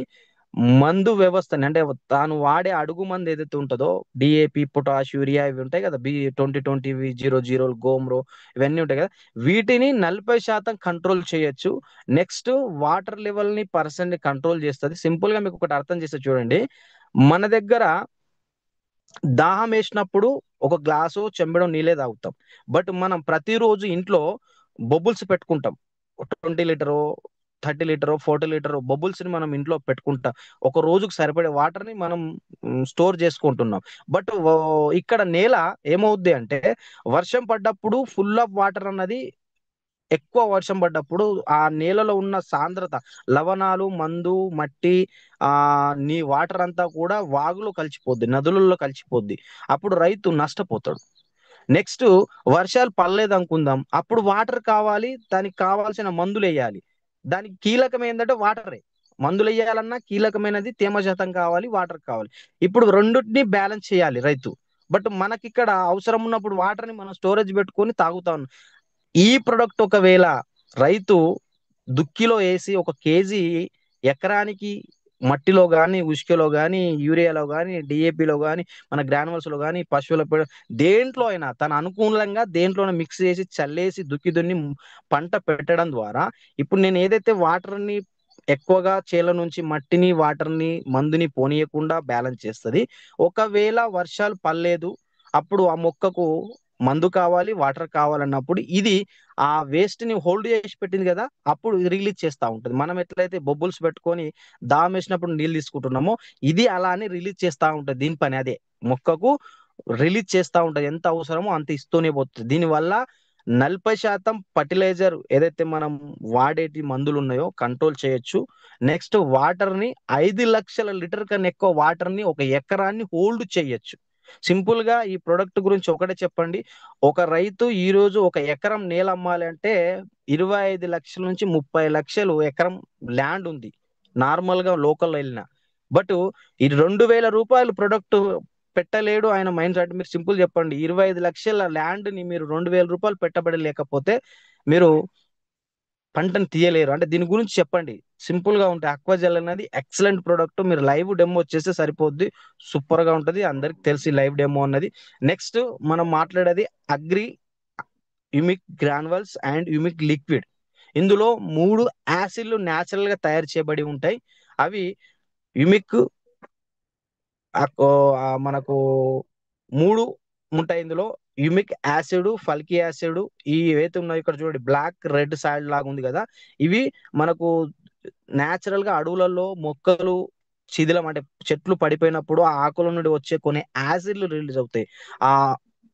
మందు వ్యవస్థని అంటే తాను వాడే అడుగు మందు ఏదైతే ఉంటుందో డిఏపి, పొటాష్, యూరియా ఇవి ఉంటాయి కదా, B20 20 00 గోమ్రో ఇవన్నీ ఉంటాయి కదా, వీటిని 40% కంట్రోల్ చేయొచ్చు. నెక్స్ట్ వాటర్ లెవెల్ ని పర్సెంట్ కంట్రోల్ చేస్తుంది. సింపుల్ గా మీకు ఒకటి అర్థం చేస్తే చూడండి, మన దగ్గర దాహం వేసినప్పుడు ఒక గ్లాసు చెంబెడు నీళ్ళే తాగుతాం. బట్ మనం ప్రతిరోజు ఇంట్లో బొబుల్స్ పెట్టుకుంటాం, 20 లీటరు, 30 లీటరు, 40 లీటరు బొబుల్స్ ని మనం ఇంట్లో పెట్టుకుంటాం. ఒక రోజుకు సరిపడే వాటర్ ని మనం స్టోర్ చేసుకుంటున్నాం. బట్ ఇక్కడ నేల ఏమవుద్ది అంటే వర్షం పడ్డప్పుడు ఫుల్ ఆఫ్ వాటర్ అన్నది, ఎక్కువ వర్షం పడ్డప్పుడు ఆ నేలలో ఉన్న సాంద్రత, లవణాలు, మందు, మట్టి, ఆ నీ వాటర్ అంతా కూడా వాగులో కలిసిపోద్ది, నదులలో కలిసిపోద్ది. అప్పుడు రైతు నష్టపోతాడు. నెక్స్ట్ వర్షాలు పడలేదు అనుకుందాం, అప్పుడు వాటర్ కావాలి, దానికి కావాల్సిన మందులు వేయాలి. దానికి కీలకం ఏంటంటే వాటరే. మందులు వేయాలన్నా కీలకమైనది తేమ శాతం కావాలి, వాటర్ కావాలి. ఇప్పుడు రెండింటిని బ్యాలెన్స్ చేయాలి రైతు. బట్ మనకి ఇక్కడ అవసరం ఉన్నప్పుడు వాటర్ ని మనం స్టోరేజ్ పెట్టుకొని తాగుతా ఉన్నాం. ఈ ప్రొడక్ట్ ఒకవేళ రైతు దుక్కిలో వేసి 1 కేజీ ఎకరానికి మట్టిలో కానీ, ఉసుకలో కానీ, యూరియాలో కానీ, డిఏపిలో కానీ, మన గ్రానువల్స్ లో కానీ, పశువుల దేంట్లో అయినా తన అనుకూలంగా దేంట్లోనే మిక్స్ చేసి చల్లేసి దుక్కి దున్ని పంట పెట్టడం ద్వారా ఇప్పుడు నేను ఏదైతే వాటర్ ని ఎక్కువగా చేల నుంచి మట్టిని, వాటర్ ని, మందుని పోనీయకుండా బ్యాలెన్స్ చేస్తుంది. ఒకవేళ వర్షాలు పడలేదు, అప్పుడు ఆ మొక్కకు మందు కావాలి, వాటర్ కావాలన్నప్పుడు ఇది ఆ వేస్ట్ ని హోల్డ్ చేసి పెట్టింది కదా, అప్పుడు రిలీజ్ చేస్తూ ఉంటుంది. మనం ఎట్లయితే బొబ్బుల్స్ పెట్టుకొని దామ్ వేసినప్పుడు నీళ్ళు తీసుకుంటున్నామో, ఇది అలానే రిలీజ్ చేస్తూ ఉంటుంది. దీని పని అదే, మొక్కకు రిలీజ్ చేస్తూ ఉంటుంది. ఎంత అవసరమో అంత ఇస్తూనే పోతుంది. దీనివల్ల 40% ఫర్టిలైజర్ ఏదైతే మనం వాడేటి మందులు ఉన్నాయో కంట్రోల్ చేయొచ్చు. నెక్స్ట్ వాటర్ ని 5 లక్షల లీటర్ కన్నా ఎక్కువ వాటర్ ని ఒక ఎకరాన్ని హోల్డ్ చేయొచ్చు. సింపుల్ గా ఈ ప్రొడక్ట్ గురించి ఒకటే చెప్పండి. ఒక రైతు ఈ రోజు 1 ఎకరం నేల అమ్మాలి అంటే 25 లక్షల నుంచి 30 లక్షలు ఎకరం ల్యాండ్ ఉంది, నార్మల్ గా లోకల్ వెళ్ళిన. బట్ ఈ 2,000 రూపాయలు ప్రొడక్ట్ పెట్టలేడు ఆయన మైండ్ సెట్. మీరు సింపుల్ చెప్పండి, 25 లక్షల ల్యాండ్ ని మీరు 2,000 రూపాయలు పెట్టుబడి లేకపోతే మీరు పంటను తీయలేరు. అంటే దీని గురించి చెప్పండి, సింపుల్ గా ఉంటాయి. అక్వాజెల్ అనేది ఎక్సలెంట్ ప్రొడక్ట్. మీరు లైవ్ డెమో వచ్చేస్తే సరిపోద్ది, సూపర్ గా ఉంటది, అందరికి తెలిసి లైవ్ డెమో అన్నది. నెక్స్ట్ మనం మాట్లాడేది అగ్రి యుమిక్ గ్రాన్యువల్స్ అండ్ యుమిక్ లిక్విడ్. ఇందులో 3 యాసిడ్లు న్యాచురల్ గా తయారు చేయబడి ఉంటాయి. అవి యుమిక్ మనకు 3 ఉంటాయి ఇందులో. యుమిక్ యాసిడ్, ఫల్కి యాసిడ్, ఈ ఏవైతే ఉన్నాయో ఇక్కడ చూడండి, బ్లాక్ రెడ్ సాయిల్ లాగా ఉంది కదా, ఇవి మనకు న్యాచురల్ గా అడవులలో మొక్కలు శిథిలం అంటే చెట్లు పడిపోయినప్పుడు ఆ ఆకుల నుండి వచ్చే కొన్ని యాసిడ్లు రిలీజ్ అవుతాయి. ఆ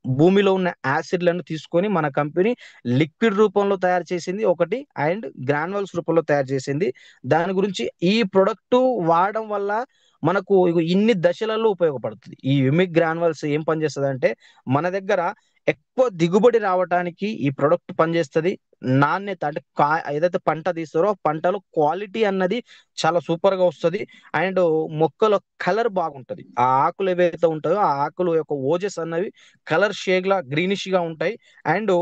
భూమిలో ఉన్న యాసిడ్లను తీసుకొని మన కంపెనీ లిక్విడ్ రూపంలో తయారు చేసింది ఒకటి, అండ్ గ్రాన్యువల్స్ రూపంలో తయారు చేసింది. దాని గురించి ఈ ప్రొడక్ట్ వాడడం వల్ల మనకు ఇన్ని దశలలో ఉపయోగపడుతుంది. ఈ యుమిక్ గ్రాన్యువల్స్ ఏం పనిచేస్తుంది అంటే, మన దగ్గర ఎక్కువ దిగుబడి రావడానికి ఈ ప్రొడక్ట్ పనిచేస్తుంది. నాణ్యత అంటే ఏదైతే పంట తీస్తారో పంటలో క్వాలిటీ అన్నది చాలా సూపర్ గా వస్తుంది. అండ్ మొక్కల కలర్ బాగుంటది. ఆ ఆకులు ఏవైతే ఉంటాయో ఆ ఆకులు యొక్క ఓజెస్ అన్నవి కలర్ షేడ్ లా గ్రీనిష్ గా ఉంటాయి. అండ్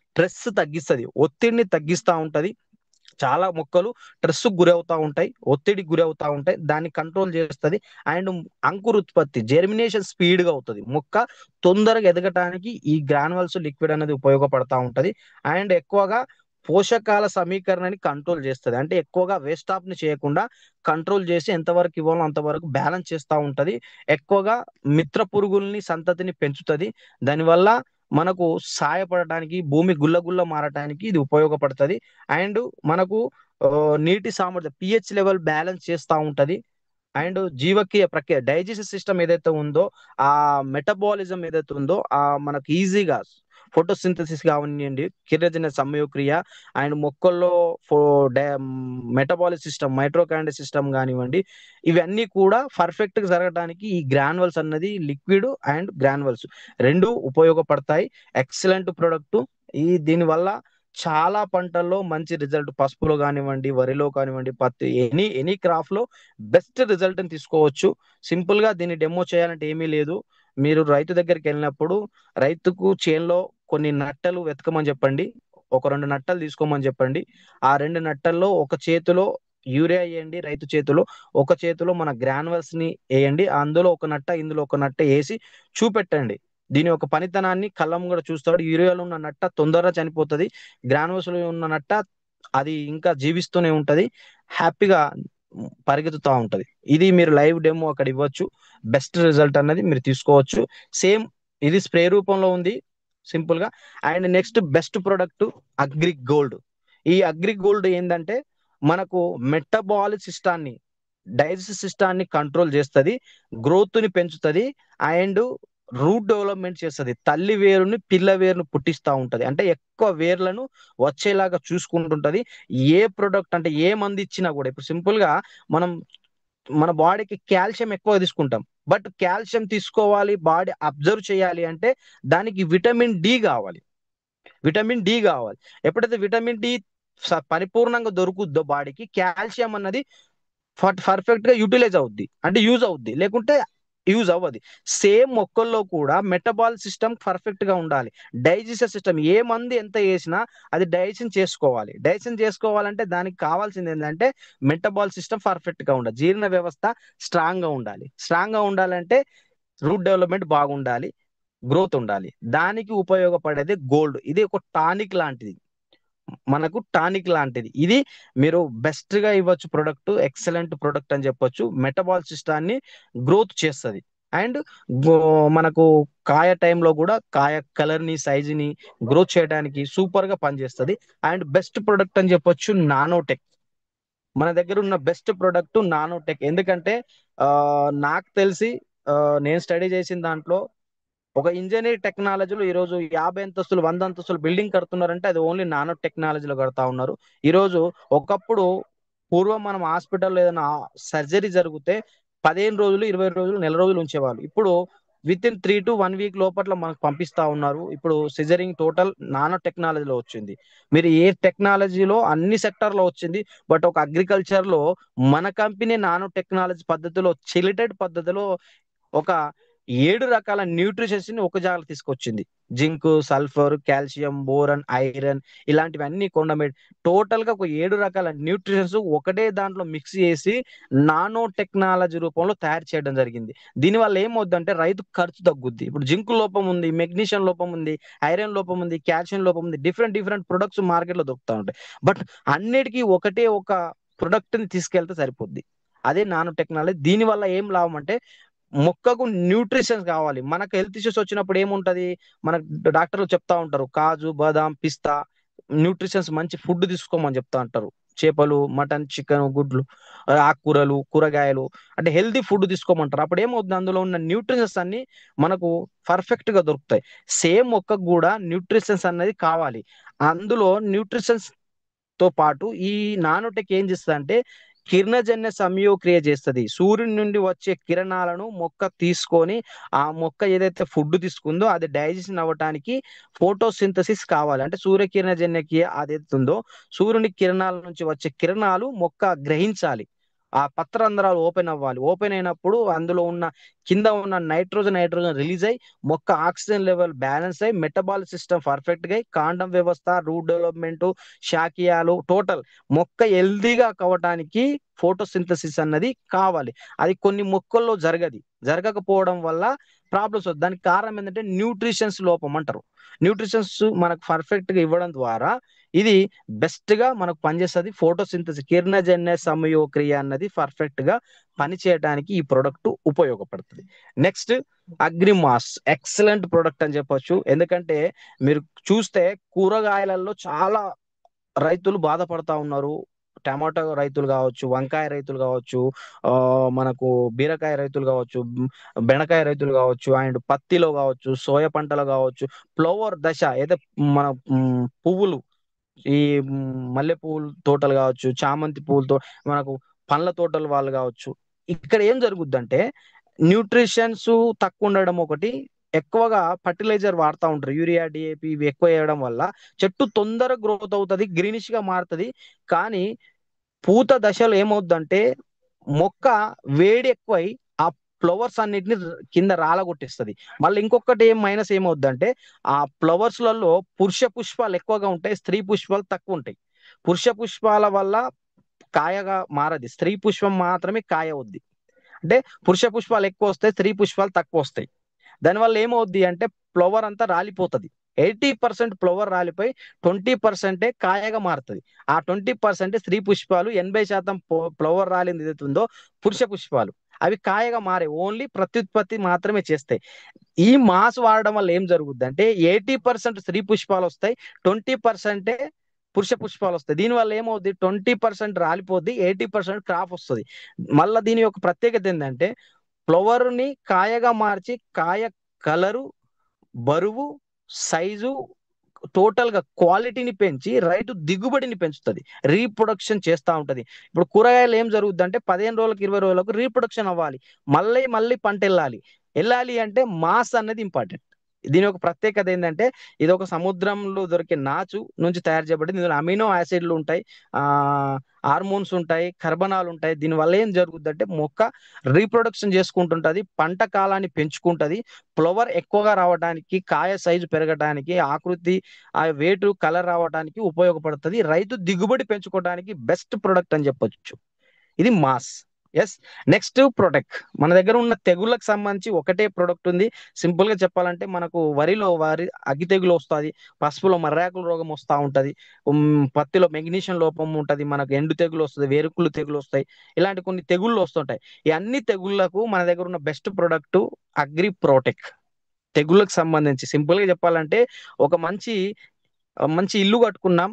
స్ట్రెస్ తగ్గిస్తుంది, ఒత్తిడిని తగ్గిస్తూ ఉంటది. చాలా మొక్కలు స్ట్రెస్ గురవుతా ఉంటాయి, ఒత్తిడికి గురవుతా ఉంటాయి, దాన్ని కంట్రోల్ చేస్తుంది. అండ్ అంకురోత్పత్తి జెర్మినేషన్ స్పీడ్ గా అవుతుంది. మొక్క తొందరగా ఎదగటానికి ఈ గ్రాన్యువల్స్ లిక్విడ్ అనేది ఉపయోగపడతా ఉంటది. అండ్ ఎక్కువగా పోషకాల సమీకరణని కంట్రోల్ చేస్తుంది. అంటే ఎక్కువగా వేస్ట్ ఆఫ్ ని చేయకుండా కంట్రోల్ చేసి ఎంతవరకు ఇవ్వాలో అంతవరకు బ్యాలెన్స్ చేస్తూ ఉంటది. ఎక్కువగా మిత్ర పురుగుల్ని సంతతిని పెంచుతుంది. దానివల్ల మనకు సహాయపడటానికి, భూమి గుల్లగుల్ల మారటానికి ఇది ఉపయోగపడుతుంది. అండ్ మనకు నీటి సామర్థ్యం పిహెచ్ లెవెల్ బ్యాలెన్స్ చేస్తూ ఉంటది. అండ్ జీవక్రియ ప్రక్రియ డైజెస్టివ్ సిస్టమ్ ఏదైతే ఉందో, ఆ మెటబాలిజం ఏదైతే ఉందో, ఆ మనకు ఈజీగా ఫోటోసింథసిస్ కానివ్వండి, కిరణజన్య సంయోగక్రియ, అండ్ మొక్కల్లో మెటబాలిక్ సిస్టమ్, మైట్రోకాండ్రియా సిస్టమ్ కానివ్వండి, ఇవన్నీ కూడా పర్ఫెక్ట్ గా జరగడానికి ఈ గ్రాన్యువల్స్ అన్నది లిక్విడ్ అండ్ గ్రాన్యువల్స్ రెండు ఉపయోగపడతాయి. Excellent product. దీనివల్ల చాలా పంటల్లో మంచి రిజల్ట్, పసుపులో కానివ్వండి, వరిలో కానివ్వండి, పత్తి, ఎనీ క్రాప్ లో బెస్ట్ రిజల్ట్ ని తీసుకోవచ్చు. సింపుల్ గా దీన్ని డెమో చేయాలంటే ఏమీ లేదు. మీరు రైతు దగ్గరికి వెళ్ళినప్పుడు రైతుకు చేన్లో కొన్ని నట్టలు వెతకమని చెప్పండి, ఒక 2 నట్టలు తీసుకోమని చెప్పండి. ఆ 2 నట్టల్లో ఒక చేతిలో యూరియా వేయండి, రైతు చేతిలో ఒక చేతిలో మన గ్రాన్యువల్స్ ని వేయండి. అందులో ఒక నట్ట, ఇందులో ఒక నట్ట వేసి చూపెట్టండి. దీని యొక్క పనితనాన్ని కళ్ళం కూడా చూస్తాడు. యూరియాలో ఉన్న నట్ట తొందరగా చనిపోతుంది, గ్రాన్యువల్స్ లో ఉన్న నట్ట అది ఇంకా జీవిస్తూనే ఉంటది, హ్యాపీగా పరిగెత్తుతూ ఉంటది. ఇది మీరు లైవ్ డెమో అక్కడ ఇవ్వచ్చు, బెస్ట్ రిజల్ట్ అన్నది మీరు తీసుకోవచ్చు. సేమ్ ఇది స్ప్రే రూపంలో ఉంది సింపుల్ గా. And next best product Agric gold. ఈ అగ్రిక్ గోల్డ్ ఏంటంటే మనకు మెటబాలిక్ సిస్టాన్ని, డైజెస్టివ్ సిస్టాన్ని కంట్రోల్ చేస్తుంది, గ్రోత్ ని పెంచుతుంది, అండ్ రూట్ డెవలప్మెంట్ చేస్తుంది. తల్లి వేరుని పిల్ల వేరును పుట్టిస్తూ ఉంటది. అంటే ఎక్కువ వేర్లను వచ్చేలాగా చూసుకుంటుంటది. ఏ ప్రొడక్ట్ అంటే ఏ మంది ఇచ్చినా కూడా, ఇప్పుడు సింపుల్ గా మనం మన బాడీకి కాల్షియం ఎక్కువ తీసుకుంటాం, బట్ కాల్షియం తీసుకోవాలి, బాడీ అబ్జర్వ్ చేయాలి అంటే దానికి విటమిన్ డి కావాలి. విటమిన్ డి కావాలి. ఎప్పుడైతే విటమిన్ డి పరిపూర్ణంగా దొరుకుద్దో బాడీకి, కాల్షియం అన్నది పర్ఫెక్ట్ గా యూటిలైజ్ అవుద్ది, అంటే యూజ్ అవుద్ది. లేకుంటే యూజ్ అవ్వదు. సేమ్ మొక్కల్లో కూడా మెటబాల్ సిస్టమ్ పర్ఫెక్ట్ గా ఉండాలి. డైజెషన్ సిస్టమ్ ఏ మందు ఎంత వేసినా అది డైజెషన్ చేసుకోవాలి. డైజెషన్ చేసుకోవాలంటే దానికి కావాల్సింది ఏంటంటే మెటబాల్ సిస్టమ్ పర్ఫెక్ట్ గా ఉండాలి. జీర్ణ వ్యవస్థ స్ట్రాంగ్ గా ఉండాలి. స్ట్రాంగ్ గా ఉండాలంటే రూట్ డెవలప్మెంట్ బాగుండాలి, గ్రోత్ ఉండాలి. దానికి ఉపయోగపడేది గోల్డ్. ఇది ఒక టానిక్ లాంటిది, మనకు టానిక్ లాంటిది. ఇది మీరు బెస్ట్ గా ఇవ్వచ్చు ప్రొడక్ట్, ఎక్సలెంట్ ప్రొడక్ట్ అని చెప్పొచ్చు. మెటబాల్ సిస్టాన్ని గ్రోత్ చేస్తుంది. అండ్ మనకు కాయ టైంలో కూడా కాయ కలర్ ని సైజ్ ని గ్రోత్ చేయడానికి సూపర్ గా పనిచేస్తుంది. అండ్ బెస్ట్ ప్రొడక్ట్ అని చెప్పొచ్చు నానోటెక్. మన దగ్గర ఉన్న బెస్ట్ ప్రొడక్ట్ నానోటెక్. ఎందుకంటే ఆ నాకు తెలిసి నేను స్టడీ చేసిన దాంట్లో ఒక ఇంజనీర్ టెక్నాలజీలో ఈ రోజు 50 అంతస్తులు 100 అంతస్తులు బిల్డింగ్ కడుతున్నారంటే అది ఓన్లీ నానో టెక్నాలజీలో కడతా ఉన్నారు. ఈ రోజు ఒకప్పుడు పూర్వం మనం హాస్పిటల్లో ఏదైనా సర్జరీ జరిగితే 15 రోజులు 20 రోజులు నెల రోజులు ఉంచేవాళ్ళు. ఇప్పుడు విత్ ఇన్ 3 to 1 week లోపల మనకు పంపిస్తా ఉన్నారు. ఇప్పుడు సిజరింగ్ టోటల్ నానో టెక్నాలజీలో వచ్చింది. మీరు ఏ టెక్నాలజీలో అన్ని సెక్టార్లో వచ్చింది. బట్ ఒక అగ్రికల్చర్ లో మన కంపెనీ నానో టెక్నాలజీ పద్ధతిలో చిలిటెడ్ పద్ధతిలో ఒక 7 రకాల న్యూట్రిషన్స్ ని ఒక జాగా తీసుకొచ్చింది. జింక్, సల్ఫర్, కాల్షియం, బోరన్, ఐరన్ ఇలాంటివన్నీ కొండమేడ్ టోటల్ గా ఒక 7 రకాల న్యూట్రిషన్స్ ఒకటే దాంట్లో మిక్స్ చేసి నానో టెక్నాలజీ రూపంలో తయారు చేయడం జరిగింది. దీనివల్ల ఏమవుద్దంటే రైతు ఖర్చు తగ్గుద్ది. ఇప్పుడు జింక్ లోపం ఉంది, మెగ్నీషియం లోపం ఉంది, ఐరన్ లోపం ఉంది, కాల్షియం లోపం ఉంది, డిఫరెంట్ డిఫరెంట్ ప్రొడక్ట్స్ మార్కెట్ లో దొరుకుతా ఉంటాయి. బట్ అన్నిటికీ ఒకటే ఒక ప్రొడక్ట్ ని తీసుకెళ్తే సరిపోద్ది. అదే నానో టెక్నాలజీ. దీనివల్ల ఏం లాభం అంటే మొక్కకు న్యూట్రిషన్స్ కావాలి. మనకు హెల్త్ ఇష్యూస్ వచ్చినప్పుడు ఏముంటది, మన డాక్టర్లు చెప్తా ఉంటారు కాజు, బాదాం, పిస్తా న్యూట్రిషన్స్ మంచి ఫుడ్ తీసుకోమని చెప్తా ఉంటారు. చేపలు, మటన్, చికెన్, గుడ్లు, ఆకుకూరలు, కూరగాయలు అంటే హెల్తీ ఫుడ్ తీసుకోమంటారు. అప్పుడు ఏమవుతుంది, అందులో ఉన్న న్యూట్రిషన్స్ అన్ని మనకు పర్ఫెక్ట్ గా దొరుకుతాయి. సేమ్ మొక్కకు కూడా న్యూట్రిషన్స్ అనేది కావాలి. అందులో న్యూట్రిషన్స్ తో పాటు ఈ నానోటెక్ ఏం చేస్తుంది అంటే కిరణజన్య సంయోక్రియ చేస్తుంది. సూర్యుని నుండి వచ్చే కిరణాలను మొక్క తీసుకొని ఆ మొక్క ఏదైతే ఫుడ్ తీసుకుందో అది డైజెషన్ అవ్వటానికి ఫోటోసింథసిస్ కావాలి. అంటే సూర్యకిరణజన్యకి అదైతే ఉందో సూర్యుని కిరణాల నుంచి వచ్చే కిరణాలు మొక్క గ్రహించాలి. ఆ పత్రరంధ్రాలు ఓపెన్ అవ్వాలి. ఓపెన్ అయినప్పుడు అందులో ఉన్న కింద ఉన్న నైట్రోజన్ రిలీజ్ అయ్యి మొక్క ఆక్సిజన్ లెవెల్ బ్యాలెన్స్ అయ్యి మెటబాల్ సిస్టమ్ పర్ఫెక్ట్ గా కాండం వ్యవస్థ, రూట్ డెవలప్మెంట్, శాఖీయాలు టోటల్ మొక్క హెల్దీగా కావటానికి ఫోటోసింథసిస్ అన్నది కావాలి. అది కొన్ని మొక్కల్లో జరగకపోవడం వల్ల ప్రాబ్లమ్స్ వస్తాయి. దానికి కారణం ఏంటంటే న్యూట్రిషన్స్ లోపం అంటారు. న్యూట్రిషన్స్ మనకు పర్ఫెక్ట్ గా ఇవ్వడం ద్వారా ఇది బెస్ట్ గా మనకు పనిచేస్తుంది. ఫోటోసింథసిస్ కిరణజన్య సమయోక్రియ అన్నది పర్ఫెక్ట్ గా పనిచేయడానికి ఈ ప్రొడక్ట్ ఉపయోగపడుతుంది. నెక్స్ట్ అగ్రిమాస్ ఎక్సలెంట్ ప్రొడక్ట్ అని చెప్పొచ్చు. ఎందుకంటే మీరు చూస్తే కూరగాయలలో చాలా రైతులు బాధపడతా ఉన్నారు. టమాటో రైతులు కావచ్చు, వంకాయ రైతులు కావచ్చు, మనకు బీరకాయ రైతులు కావచ్చు, బెండకాయ రైతులు కావచ్చు, అండ్ పత్తిలో కావచ్చు, సోయ పంటలో కావచ్చు, ఫ్లవర్ దశ ఏదో మన పువ్వులు, ఈ మల్లె పువ్వుల తోటలు కావచ్చు, చామంతి పువ్వులతో మనకు పండ్ల తోటలు వాళ్ళు కావచ్చు. ఇక్కడ ఏం జరుగుద్దంటే న్యూట్రిషన్స్ తక్కువ ఉండడం ఒకటి, ఎక్కువగా ఫర్టిలైజర్ వాడుతూ ఉంటారు. యూరియా, డిఏపి ఇవి ఎక్కువ వేయడం వల్ల చెట్టు తొందరగా గ్రోత్ అవుతుంది, గ్రీనిష్ గా మారుతుంది. కానీ పూత దశలో ఏమవుద్దంటే మొక్క వేడి ఎక్కువై ఆ ఫ్లవర్స్ అన్నిటిని కింద రాలగొట్టేస్తుంది. మళ్ళీ ఇంకొకటి మైనస్ ఏమవుద్దంటే ఆ ఫ్లవర్స్ లలో పురుష పుష్పాలు ఎక్కువగా ఉంటాయి, స్త్రీ పుష్పాలు తక్కువ ఉంటాయి. పురుష పుష్పాల వల్ల కాయగా మారది, స్త్రీ పుష్పం మాత్రమే కాయ అవుద్ది. అంటే పురుష పుష్పాలు ఎక్కువ వస్తాయి, స్త్రీ పుష్పాలు తక్కువ వస్తాయి. దానివల్ల ఏమవుద్ది అంటే ఫ్లవర్ అంతా రాలిపోతుంది. 80% ఫ్లవర్ రాలిపోయి 20% కాయగా మారుతుంది. ఆ 20% స్త్రీ పుష్పాలు, 80% ఫ్లవర్ రాలింది ఏదైతుందో పురుష పుష్పాలు అవి కాయగా మారే ఓన్లీ ప్రత్యుత్పత్తి మాత్రమే చేస్తాయి. ఈ మాస్ వాడడం వల్ల ఏం జరుగుద్ది అంటే 80% స్త్రీ పుష్పాలు వస్తాయి, 20% పురుష పుష్పాలు వస్తాయి. దీనివల్ల ఏమవుద్ది 20% రాలిపోద్ది, 80% క్రాప్ వస్తుంది. మళ్ళీ దీని యొక్క ప్రత్యేకత ఏంటంటే ఫ్లవర్ ని కాయగా మార్చి కాయ కలరు, బరువు, సైజు టోటల్ గా క్వాలిటీని పెంచి రైతు దిగుబడిని పెంచుతుంది, రీప్రొడక్షన్ చేస్తూ ఉంటది. ఇప్పుడు కూరగాయలు ఏం జరుగుద్ది అంటే 15 రోజులకు 20 రోజులకు రీప్రొడక్షన్ అవ్వాలి, మళ్ళీ మళ్ళీ పంట వెళ్ళాలి అంటే మాస్ అనేది ఇంపార్టెంట్. దీని యొక్క ప్రత్యేకత ఏంటంటే ఇది ఒక సముద్రంలో దొరికే నాచు నుంచి తయారు చేయబడింది. ఇందులో అమినో యాసిడ్లు ఉంటాయి, ఆ హార్మోన్స్ ఉంటాయి, కర్బనాలు ఉంటాయి. దీని వల్ల ఏం జరుగుతుందంటే మొక్క రీప్రొడక్షన్ చేసుకుంటుంటది, పంట కాలాన్ని పెంచుకుంటది, ఫ్లవర్ ఎక్కువగా రావడానికి, కాయ సైజు పెరగడానికి, ఆకృతి ఆ వేటు కలర్ రావడానికి ఉపయోగపడుతుంది. రైతు దిగుబడి పెంచుకోవడానికి బెస్ట్ ప్రొడక్ట్ అని చెప్పొచ్చు. ఇది మాస్. ఎస్. Next protect. మన దగ్గర ఉన్న తెగుళ్ళకి సంబంధించి ఒకటే ప్రొడక్ట్ ఉంది. సింపుల్ గా చెప్పాలంటే మనకు వరిలో అగ్గి తెగులు వస్తుంది, పసుపులో మర్రాకుల రోగం వస్తూ ఉంటది, పత్తిలో మెగ్నీషియం లోపం ఉంటది, మనకు ఎండు తెగులు వస్తుంది, వేరుకుళ్ళు తెగులు వస్తాయి, ఇలాంటి కొన్ని తెగుళ్ళు వస్తుంటాయి. ఈ అన్ని తెగుళ్లకు మన దగ్గర ఉన్న బెస్ట్ ప్రొడక్ట్ అగ్రి ప్రోటెక్. తెగుళ్ళకు సంబంధించి సింపుల్ గా చెప్పాలంటే ఒక మంచి మంచి ఇల్లు కట్టుకున్నాం,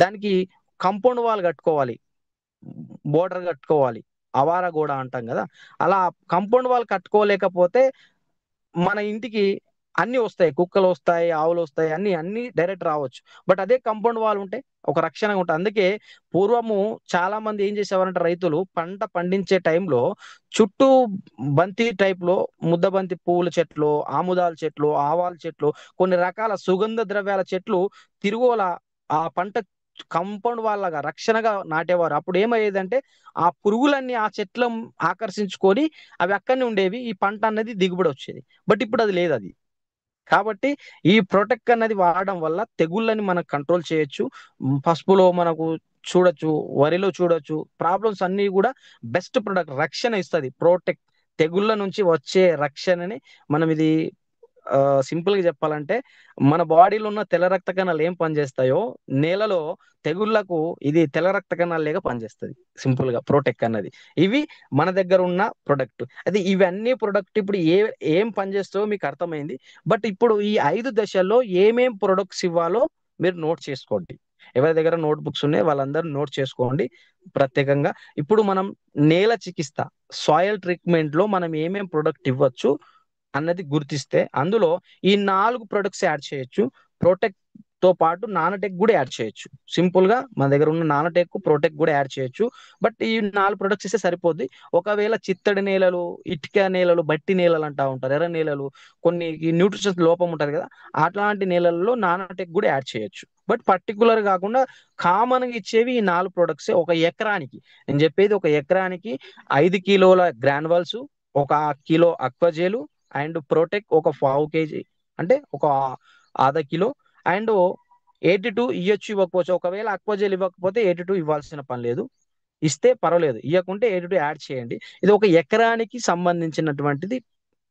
దానికి కాంపౌండ్ వాల్ కట్టుకోవాలి, బోర్డర్ కట్టుకోవాలి, అవార గోడ అంటాం కదా, అలా కాంపౌండ్ వాల్ కట్టుకోలేకపోతే మన ఇంటికి అన్ని వస్తాయి, కుక్కలు వస్తాయి, ఆవులు వస్తాయి, అన్ని అన్ని డైరెక్ట్ రావచ్చు. బట్ అదే కాంపౌండ్ వాల్ ఉంటే ఒక రక్షణగా ఉంటుంది. అందుకే పూర్వము చాలా మంది ఏం చేసేవారంటే రైతులు పంట పండించే టైంలో చుట్టూ బంతి టైప్ లో ముద్ద బంతి పువ్వుల చెట్లు, ఆముదాల చెట్లు, ఆవాల చెట్లు, కొన్ని రకాల సుగంధ ద్రవ్యాల చెట్లు తిరుగుల ఆ పంట కాంపౌండ్ వాళ్ళగా రక్షణగా నాటేవారు. అప్పుడు ఏమయ్యేదంటే ఆ పురుగులన్నీ ఆ చెట్ల ఆకర్షించుకొని అవి అక్కడనే ఉండేవి, ఈ పంట అన్నది దిగుబడి వచ్చేది. బట్ ఇప్పుడు అది లేదు. అది కాబట్టి ఈ ప్రొటెక్ట్ అన్నది వాడడం వల్ల తెగుళ్ళని మనం కంట్రోల్ చేయొచ్చు. పసుపులో మనకు చూడొచ్చు, వరిలో చూడొచ్చు, ప్రాబ్లమ్స్ అన్ని కూడా బెస్ట్ ప్రొడక్ట్ రక్షణ ఇస్తుంది. ప్రొటెక్ట్ తెగుళ్ళ నుంచి వచ్చే రక్షణని మనం ఇది సింపుల్ గా చెప్పాలంటే మన బాడీలో ఉన్న తెల్ల రక్త కణాలు ఏం పనిచేస్తాయో నేలలో తెగుళ్లకు ఇది తెల్ల రక్త కణాలు లేక పనిచేస్తుంది. సింపుల్ గా ప్రోటెక్ అన్నది ఇవి మన దగ్గర ఉన్న ప్రొడక్ట్. అయితే ఇవన్నీ ప్రొడక్ట్ ఇప్పుడు ఏం పనిచేస్తాయో మీకు అర్థమైంది. బట్ ఇప్పుడు ఈ 5 దశల్లో ఏమేం ప్రొడక్ట్స్ ఇవ్వాలో మీరు నోట్ చేసుకోండి. ఎవరి దగ్గర నోట్ బుక్స్ ఉన్నాయో వాళ్ళందరూ నోట్ చేసుకోండి ప్రత్యేకంగా. ఇప్పుడు మనం నేల చికిత్స, సాయిల్ ట్రీట్మెంట్ లో మనం ఏమేం ప్రొడక్ట్ ఇవ్వచ్చు అన్నది గుర్తిస్తే అందులో ఈ 4 ప్రొడక్ట్స్ యాడ్ చేయొచ్చు. ప్రొటెక్ట్ తో పాటు నానటెక్ కూడా యాడ్ చేయొచ్చు. సింపుల్ గా మన దగ్గర ఉన్న నానటెక్, ప్రొటెక్ట్ కూడా యాడ్ చేయొచ్చు. బట్ ఈ 4 ప్రొడక్ట్స్ ఇస్తే సరిపోద్ది. ఒకవేళ చిత్తడి నేలలు, ఇటుక నేలలు, బట్టి నేలలు అంటా ఉంటారు, ఎర్ర నేలలు, కొన్ని న్యూట్రిషన్స్ లోపం ఉంటది కదా, అట్లాంటి నేలల్లో నానటెక్ కూడా యాడ్ చేయొచ్చు. బట్ పర్టికులర్ కాకుండా కామన్ గా ఇచ్చేవి ఈ 4 ప్రొడక్ట్స్. ఒక ఎకరానికి నేను చెప్పేది, ఒక ఎకరానికి 5 కిలోల గ్రాన్యువల్స్, 1 కిలో అక్వజేలు అండ్ ప్రోటెక్ ఒక 1/2 kg, అంటే ఒక ½ కిలో. అండ్ 82 ఇవ్వచ్చు, ఇవ్వకపోవచ్చు. ఒకవేళ అక్వజేల్ ఇవ్వకపోతే 82 ఇవ్వాల్సిన పని లేదు, ఇస్తే పర్వాలేదు, ఇవ్వకుంటే 82 యాడ్ చేయండి. ఇది ఒక ఎకరానికి సంబంధించినటువంటిది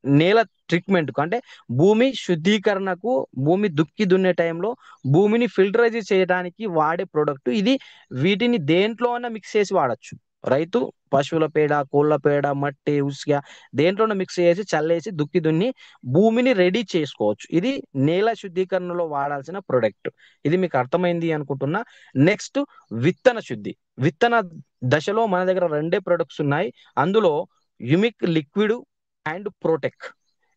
నేల ట్రీట్మెంట్ కు, అంటే భూమి శుద్ధీకరణకు, భూమి దుక్కి దున్నే టైంలో భూమిని ఫిల్టరైజ్ చేయడానికి వాడే ప్రొడక్ట్ ఇది. వీటిని దేంట్లో అన్నా మిక్స్ చేసి వాడచ్చు. రైతు పశువుల పేడ, కోళ్ళ పేడ, మట్టి, ఉసిగా దేంట్లోనే మిక్స్ చేసి చల్లేసి దుక్కి దున్ని భూమిని రెడీ చేసుకోవచ్చు. ఇది నేల శుద్ధీకరణలో వాడాల్సిన ప్రొడక్ట్. ఇది మీకు అర్థమైంది అనుకుంటున్నా. నెక్స్ట్ విత్తన శుద్ధి. విత్తన దశలో మన దగ్గర 2 ప్రొడక్ట్స్ ఉన్నాయి. అందులో యుమిక్ లిక్విడ్ అండ్ ప్రోటెక్.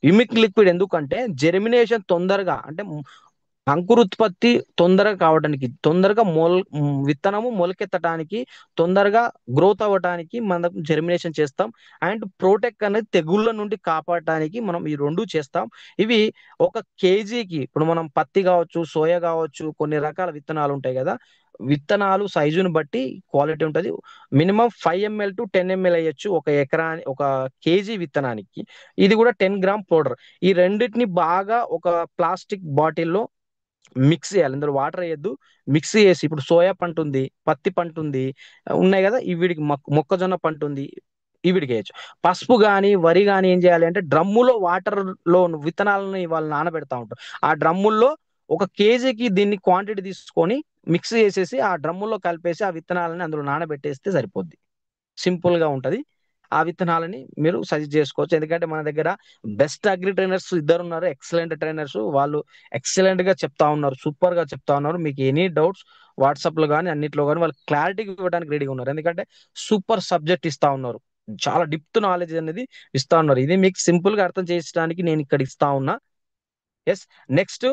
యుమిక్ లిక్విడ్ ఎందుకంటే జెర్మినేషన్ తొందరగా, అంటే అంకురోత్పత్తి తొందరగా కావడానికి, తొందరగా విత్తనము మొలకెత్తడానికి, తొందరగా గ్రోత్ అవ్వడానికి మనం జెర్మినేషన్ చేస్తాం. అండ్ ప్రోటెక్ అనేది తెగుళ్ళ నుండి కాపాడటానికి మనం ఈ 2 చేస్తాం. ఇవి ఒక కేజీకి, ఇప్పుడు మనం పత్తి కావచ్చు, సోయా కావచ్చు, కొన్ని రకాల విత్తనాలు ఉంటాయి కదా, విత్తనాలు సైజుని బట్టి క్వాలిటీ ఉంటుంది. మినిమం 5 ml to 10 ml అయ్యొచ్చు ఒక ఎకరాని, ఒక కేజీ విత్తనానికి. ఇది కూడా 10 గ్రామ్ పౌడర్. ఈ రెండింటిని బాగా ఒక ప్లాస్టిక్ బాటిల్లో మిక్స్ చేయాలి. ఇందులో వాటర్ వేయద్దు, మిక్స్ చేసి, ఇప్పుడు సోయా పంట ఉంది, పత్తి పంట ఉంది, ఉన్నాయి కదా, వీడికి మొక్కజొన్న పంట ఉంది, వీడికి వేయచ్చు. పసుపు కానీ వరి కానీ ఏం చేయాలి అంటే డ్రమ్ములో వాటర్ లో విత్తనాలని వాళ్ళు నానబెడతా ఉంటారు. ఆ డ్రమ్ముల్లో ఒక కేజీకి దీన్ని క్వాంటిటీ తీసుకొని మిక్స్ చేసేసి ఆ డ్రమ్ములో కలిపేసి ఆ విత్తనాలని అందులో నానబెట్టేస్తే సరిపోద్ది. సింపుల్ గా ఉంటది. ఆ విత్తనాలని మీరు సజెస్ట్ చేసుకోవచ్చు. ఎందుకంటే మన దగ్గర బెస్ట్ అగ్రి ట్రైనర్స్ 2 ఉన్నారు, ఎక్సలెంట్ ట్రైనర్స్. వాళ్ళు ఎక్సలెంట్ గా చెప్తా ఉన్నారు, సూపర్ గా చెప్తా ఉన్నారు. మీకు ఎనీ డౌట్స్ వాట్సాప్ లో కానీ అన్నిట్లో కానీ వాళ్ళు క్లారిటీ ఇవ్వడానికి రెడీగా ఉన్నారు. ఎందుకంటే సూపర్ సబ్జెక్ట్ ఇస్తా ఉన్నారు, చాలా డిప్త్ నాలెడ్జ్ అనేది ఇస్తా ఉన్నారు. ఇది మీకు సింపుల్ గా అర్థం చేయించడానికి నేను ఇక్కడ ఇస్తా ఉన్నా. ఎస్. నెక్స్ట్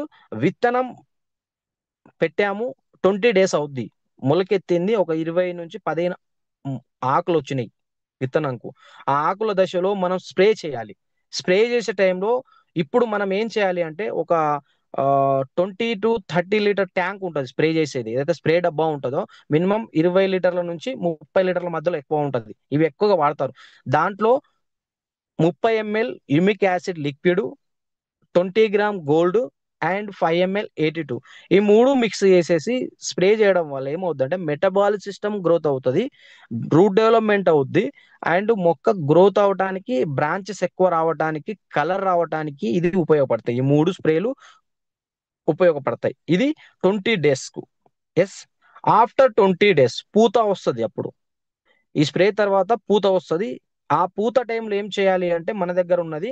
విత్తనం పెట్టాము, 20 days అవుద్ది, మొలకెత్తింది, ఒక 20 నుంచి 15 ఆకులు వచ్చినాయి విత్తనంకు. ఆ ఆకుల దశలో మనం స్ప్రే చేయాలి. స్ప్రే చేసే టైంలో ఇప్పుడు మనం ఏం చేయాలి అంటే ఒక 20 to 30 లీటర్ ట్యాంక్ ఉంటుంది స్ప్రే చేసేది, ఏదైతే స్ప్రే డబ్బా ఉంటుందో మినిమం 20 లీటర్ల నుంచి 30 లీటర్ల మధ్యలో ఎక్కువ ఉంటుంది, ఇవి ఎక్కువగా వాడతారు. దాంట్లో 30 ml humic acid liquid, 20 gram gold and 5 ml 82, ఈ మూడు మిక్స్ చేసేసి స్ప్రే చేయడం వల్ల ఏమవుతుందంటే మెటబాలిక్ సిస్టమ్ గ్రోత్ అవుతుంది, రూట్ డెవలప్మెంట్ అవుద్ది, అండ్ మొక్క గ్రోత్ అవడానికి, బ్రాంచెస్ ఎక్కువ రావడానికి, కలర్ రావడానికి ఇది ఉపయోగపడతాయి. ఈ మూడు స్ప్రేలు ఉపయోగపడతాయి. ఇది 20 days కు. ఎస్, ఆఫ్టర్ 20 days పూత వస్తుంది. అప్పుడు ఈ స్ప్రే తర్వాత పూత వస్తుంది. ఆ పూత టైంలో ఏం చేయాలి అంటే మన దగ్గర ఉన్నది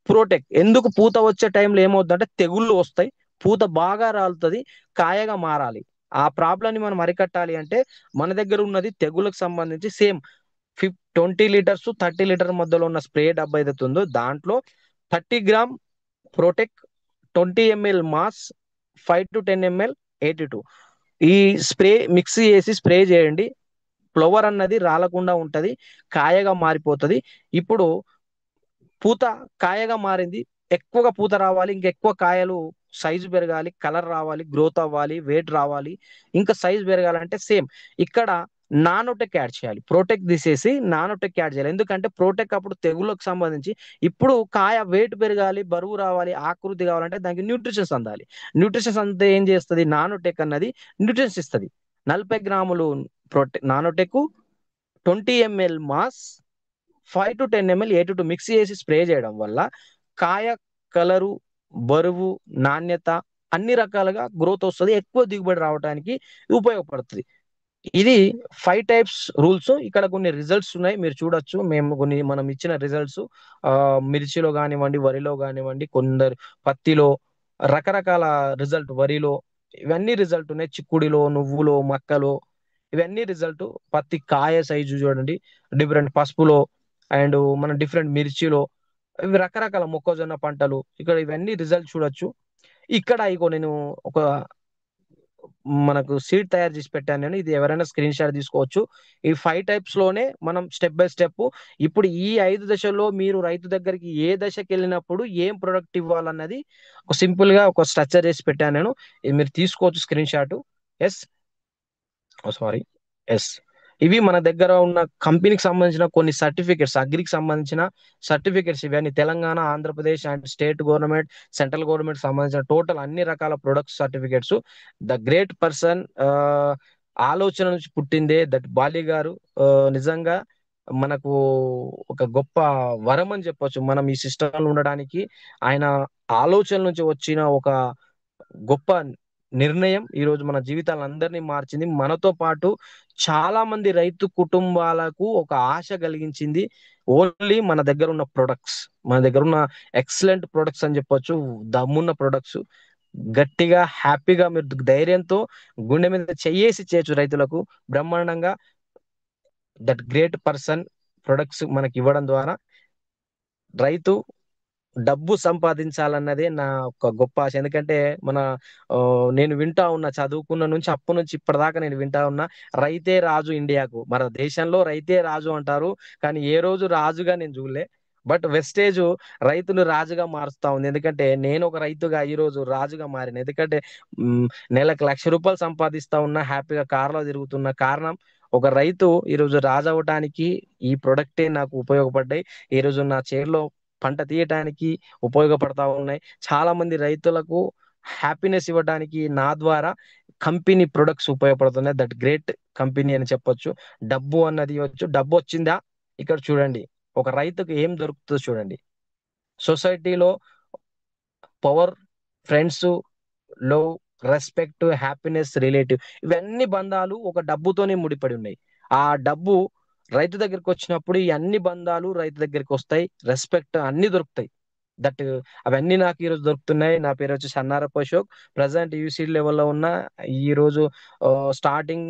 ప్రోటెక్. ఎందుకు పూత వచ్చే టైంలో ఏమవుతుందంటే తెగుళ్ళు వస్తాయి, పూత బాగా రాలుతుంది, కాయగా మారాలి. ఆ ప్రాబ్లంని మనం అరికట్టాలి అంటే మన దగ్గర ఉన్నది తెగుళ్ళకు సంబంధించి సేమ్ 20 లీటర్స్ 30 లీటర్ మధ్యలో ఉన్న స్ప్రే డబ్బా ఏదైతే ఉందో దాంట్లో 30 gram ప్రోటెక్, 20 ml mass, 5 to 10 ml 82, ఈ స్ప్రే మిక్స్ చేసి స్ప్రే చేయండి. ఫ్లవర్ అన్నది రాలకుండా ఉంటది, కాయగా మారిపోతుంది. ఇప్పుడు పూత కాయగా మారింది, ఎక్కువగా పూత రావాలి, ఇంకెక్కువ కాయలు సైజు పెరగాలి, కలర్ రావాలి, గ్రోత్ అవ్వాలి, వెయిట్ రావాలి, ఇంకా సైజు పెరగాలంటే సేమ్ ఇక్కడ నానోటెక్ యాడ్ చేయాలి. ప్రోటెక్ తీసేసి నానోటెక్ యాడ్ చేయాలి. ఎందుకంటే ప్రోటెక్ అప్పుడు తెగుళ్ళకు సంబంధించి, ఇప్పుడు కాయ వెయిట్ పెరగాలి, బరువు రావాలి, ఆకృతి కావాలంటే దానికి న్యూట్రిషన్స్ అందాలి. న్యూట్రిషన్స్ అంతా ఏం చేస్తుంది, నానోటెక్ అన్నది న్యూట్రిషన్స్ ఇస్తుంది. 40 గ్రాములు nanotech, 20 ml mass, 5 to 10 ml 82 mix చేసి స్ప్రే చేయడం వల్ల కాయ కలరు, బరువు, నాణ్యత అన్ని రకాలుగా గ్రోత్ వస్తుంది, ఎక్కువ దిగుబడి రావడానికి ఉపయోగపడుతుంది. ఇది 5 types రూల్స్. ఇక్కడ కొన్ని రిజల్ట్స్ ఉన్నాయి, మీరు చూడొచ్చు. మేము కొన్ని మనం ఇచ్చిన రిజల్ట్స్ మిర్చిలో కానివ్వండి, వరిలో కానివ్వండి, కొందరు పత్తిలో రకరకాల రిజల్ట్, వరిలో ఇవన్నీ రిజల్ట్ ఉన్నాయి, చిక్కుడిలో, నువ్వులో, మక్కలో ఇవన్నీ రిజల్ట్. పత్తి కాయ సైజు చూడండి డిఫరెంట్, పసుపులో అండ్ మన డిఫరెంట్ మిర్చిలో, ఇవి రకరకాల మొక్కజొన్న పంటలు, ఇక్కడ ఇవన్నీ రిజల్ట్ చూడొచ్చు. ఇక్కడ ఇగో నేను ఒక మనకు సీట్ తయారు చేసి పెట్టాను నేను, ఇది ఎవరైనా స్క్రీన్ షాట్ తీసుకోవచ్చు. ఈ 5 types లోనే మనం స్టెప్ బై స్టెప్ ఇప్పుడు ఈ 5 దశల్లో మీరు రైతు దగ్గరికి ఏ దశకి వెళ్ళినప్పుడు ఏం ప్రొడక్ట్ ఇవ్వాలన్నది ఒక సింపుల్ గా ఒక స్ట్రక్చర్ చేసి పెట్టాను నేను, ఇది మీరు తీసుకోవచ్చు screen shot. Yes, sorry, yes, ఇవి మన దగ్గర ఉన్న కంపెనీకి సంబంధించిన కొన్ని సర్టిఫికేట్స్, అగ్రికి సంబంధించిన సర్టిఫికేట్స్, ఇవన్నీ Telangana, Andhra Pradesh and state government, central government సంబంధించిన టోటల్ అన్ని రకాల products certificates. The great person ఆలోచన నుంచి పుట్టిందే దట్ బాలి గారు. నిజంగా మనకు ఒక గొప్ప వరం అని చెప్పొచ్చు మనం ఈ సిస్టంలో ఉండడానికి. ఆయన ఆలోచన నుంచి వచ్చిన ఒక గొప్ప నిర్ణయం ఈ రోజు మన జీవితాలందరినీ మార్చింది. మనతో పాటు చాలా మంది రైతు కుటుంబాలకు ఒక ఆశ కలిగించింది. ఓన్లీ మన దగ్గర ఉన్న ప్రొడక్ట్స్, మన దగ్గర ఉన్న ఎక్సలెంట్ ప్రొడక్ట్స్ అని చెప్పొచ్చు, దమ్మున్న ప్రొడక్ట్స్. గట్టిగా హ్యాపీగా మీరు ధైర్యంతో గుండె మీద చెయ్యేసి చేయొచ్చు రైతులకు బ్రహ్మాండంగా. దట్ గ్రేట్ పర్సన్ ప్రొడక్ట్స్ మనకి ఇవ్వడం ద్వారా రైతు డబ్బు సంపాదించాలన్నదే నా ఒక గొప్ప ఆశ. ఎందుకంటే మన ఆ, నేను వింటా ఉన్నా, చదువుకున్న నుంచి అప్పటి నుంచి ఇప్పటిదాకా నేను వింటా ఉన్నా, రైతే రాజు ఇండియాకు. మన దేశంలో రైతే రాజు అంటారు, కానీ ఏ రోజు రాజుగా నేను చూడలే. బట్ వెస్టేజ్ రైతును రాజుగా మారుస్తా ఉంది. ఎందుకంటే నేను ఒక రైతుగా ఈ రోజు రాజుగా మారిన. ఎందుకంటే మ్, నెలకు ₹1,00,000 సంపాదిస్తా ఉన్నా, హ్యాపీగా కార్లో తిరుగుతున్న కారణం ఒక రైతు ఈ రోజు రాజు అవటానికి ఈ ప్రొడక్టే నాకు ఉపయోగపడ్డాయి. ఈ రోజు నా చేతిలో పంట తీయటానికి ఉపయోగపడతా ఉన్నాయి. చాలా మంది రైతులకు హ్యాపీనెస్ ఇవ్వడానికి నా ద్వారా కంపెనీ ప్రొడక్ట్స్ ఉపయోగపడుతున్నాయి. దట్ గ్రేట్ కంపెనీ అని చెప్పొచ్చు. డబ్బు అన్నది వచ్చు, డబ్బు వచ్చిందా ఇక్కడ చూడండి, ఒక రైతుకు ఏం దొరుకుతుందో చూడండి. సొసైటీలో power, friends, love, respect, happiness, relative, ఇవన్నీ బంధాలు ఒక డబ్బుతోనే ముడిపడి ఉన్నాయి. ఆ డబ్బు రైతు దగ్గరికి వచ్చినప్పుడు ఈ అన్ని బంధాలు రైతు దగ్గరికి వస్తాయి, రెస్పెక్ట్ అన్ని దొరుకుతాయి. దట్ అవన్నీ నాకు ఈరోజు దొరుకుతున్నాయి. నా పేరు వచ్చి సన్నారపు అశోక్. ప్రజెంట్ యూసీ లెవెల్లో ఉన్న ఈ రోజు స్టార్టింగ్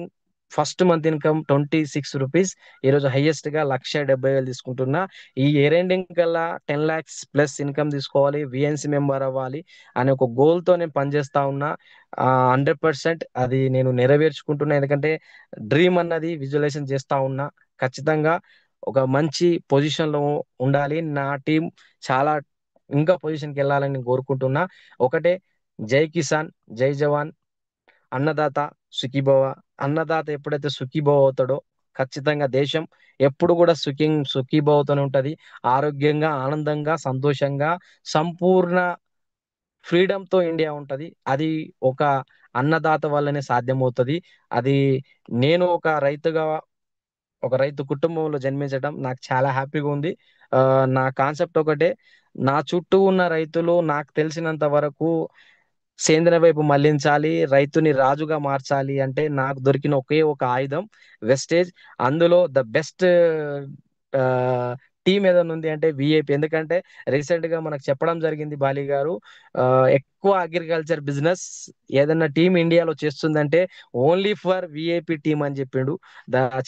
ఫస్ట్ మంత్ ఇన్కమ్ ₹26. ఈరోజు హైయెస్ట్ గా 1,70,000 తీసుకుంటున్నా. ఈ ఇయర్ ఎండింగ్ కల్లా 10 lakhs ప్లస్ ఇన్కమ్ తీసుకోవాలి, విఎన్సి మెంబర్ అవ్వాలి అనే ఒక గోల్ తో నేను పనిచేస్తా ఉన్నా. 100% అది నేను నెరవేర్చుకుంటున్నా. ఎందుకంటే డ్రీమ్ అన్నది విజువలైజేషన్ చేస్తా ఉన్నా. ఖచ్చితంగా ఒక మంచి పొజిషన్ లో ఉండాలి. నా టీం చాలా ఇంకా పొజిషన్కి వెళ్ళాలని నేను కోరుకుంటున్నా. ఒకటే, జై కిసాన్, జై జవాన్, అన్నదాత సుఖీభవ. అన్నదాత ఎప్పుడైతే సుఖీభవ అవుతాడో ఖచ్చితంగా దేశం ఎప్పుడు కూడా సుఖీభవతోనే ఉంటది. ఆరోగ్యంగా, ఆనందంగా, సంతోషంగా, సంపూర్ణ ఫ్రీడమ్ తో ఇండియా ఉంటది. అది ఒక అన్నదాత వల్లనే సాధ్యమవుతది. అది నేను ఒక రైతు కుటుంబంలో జన్మించడం నాకు చాలా హ్యాపీగా ఉంది. నా కాన్సెప్ట్ ఒకటే, నా చుట్టూ ఉన్న రైతులు నాకు తెలిసినంత వరకు సేంద్రియ వైపు మళ్లించాలి, రైతుని రాజుగా మార్చాలి అంటే నాకు దొరికిన ఒకే ఒక ఆయుధం వెస్టేజ్. అందులో ద బెస్ట్ టీం ఏదైనా ఉంది అంటే విఐపి. ఎందుకంటే రీసెంట్ గా మనకు చెప్పడం జరిగింది బాలి గారు, ఆ, ఎక్కువ అగ్రికల్చర్ బిజినెస్ ఏదైనా టీం ఇండియాలో చేస్తుందంటే ఓన్లీ ఫర్ విఐపి టీం అని చెప్పిండు.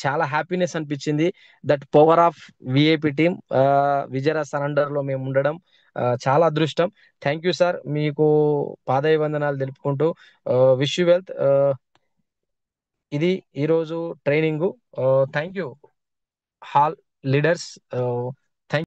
చాలా హ్యాపీనెస్ అనిపించింది. That power of VIP team Vijayaraj surrender లో మేము ఉండడం చాలా అదృష్టం. థ్యాంక్ యూ సార్, మీకు పాదాభివందనాలు తెలుపుకుంటూ విష్ యూ వెల్త్. ఇది ఈరోజు training. Thank you hall leaders.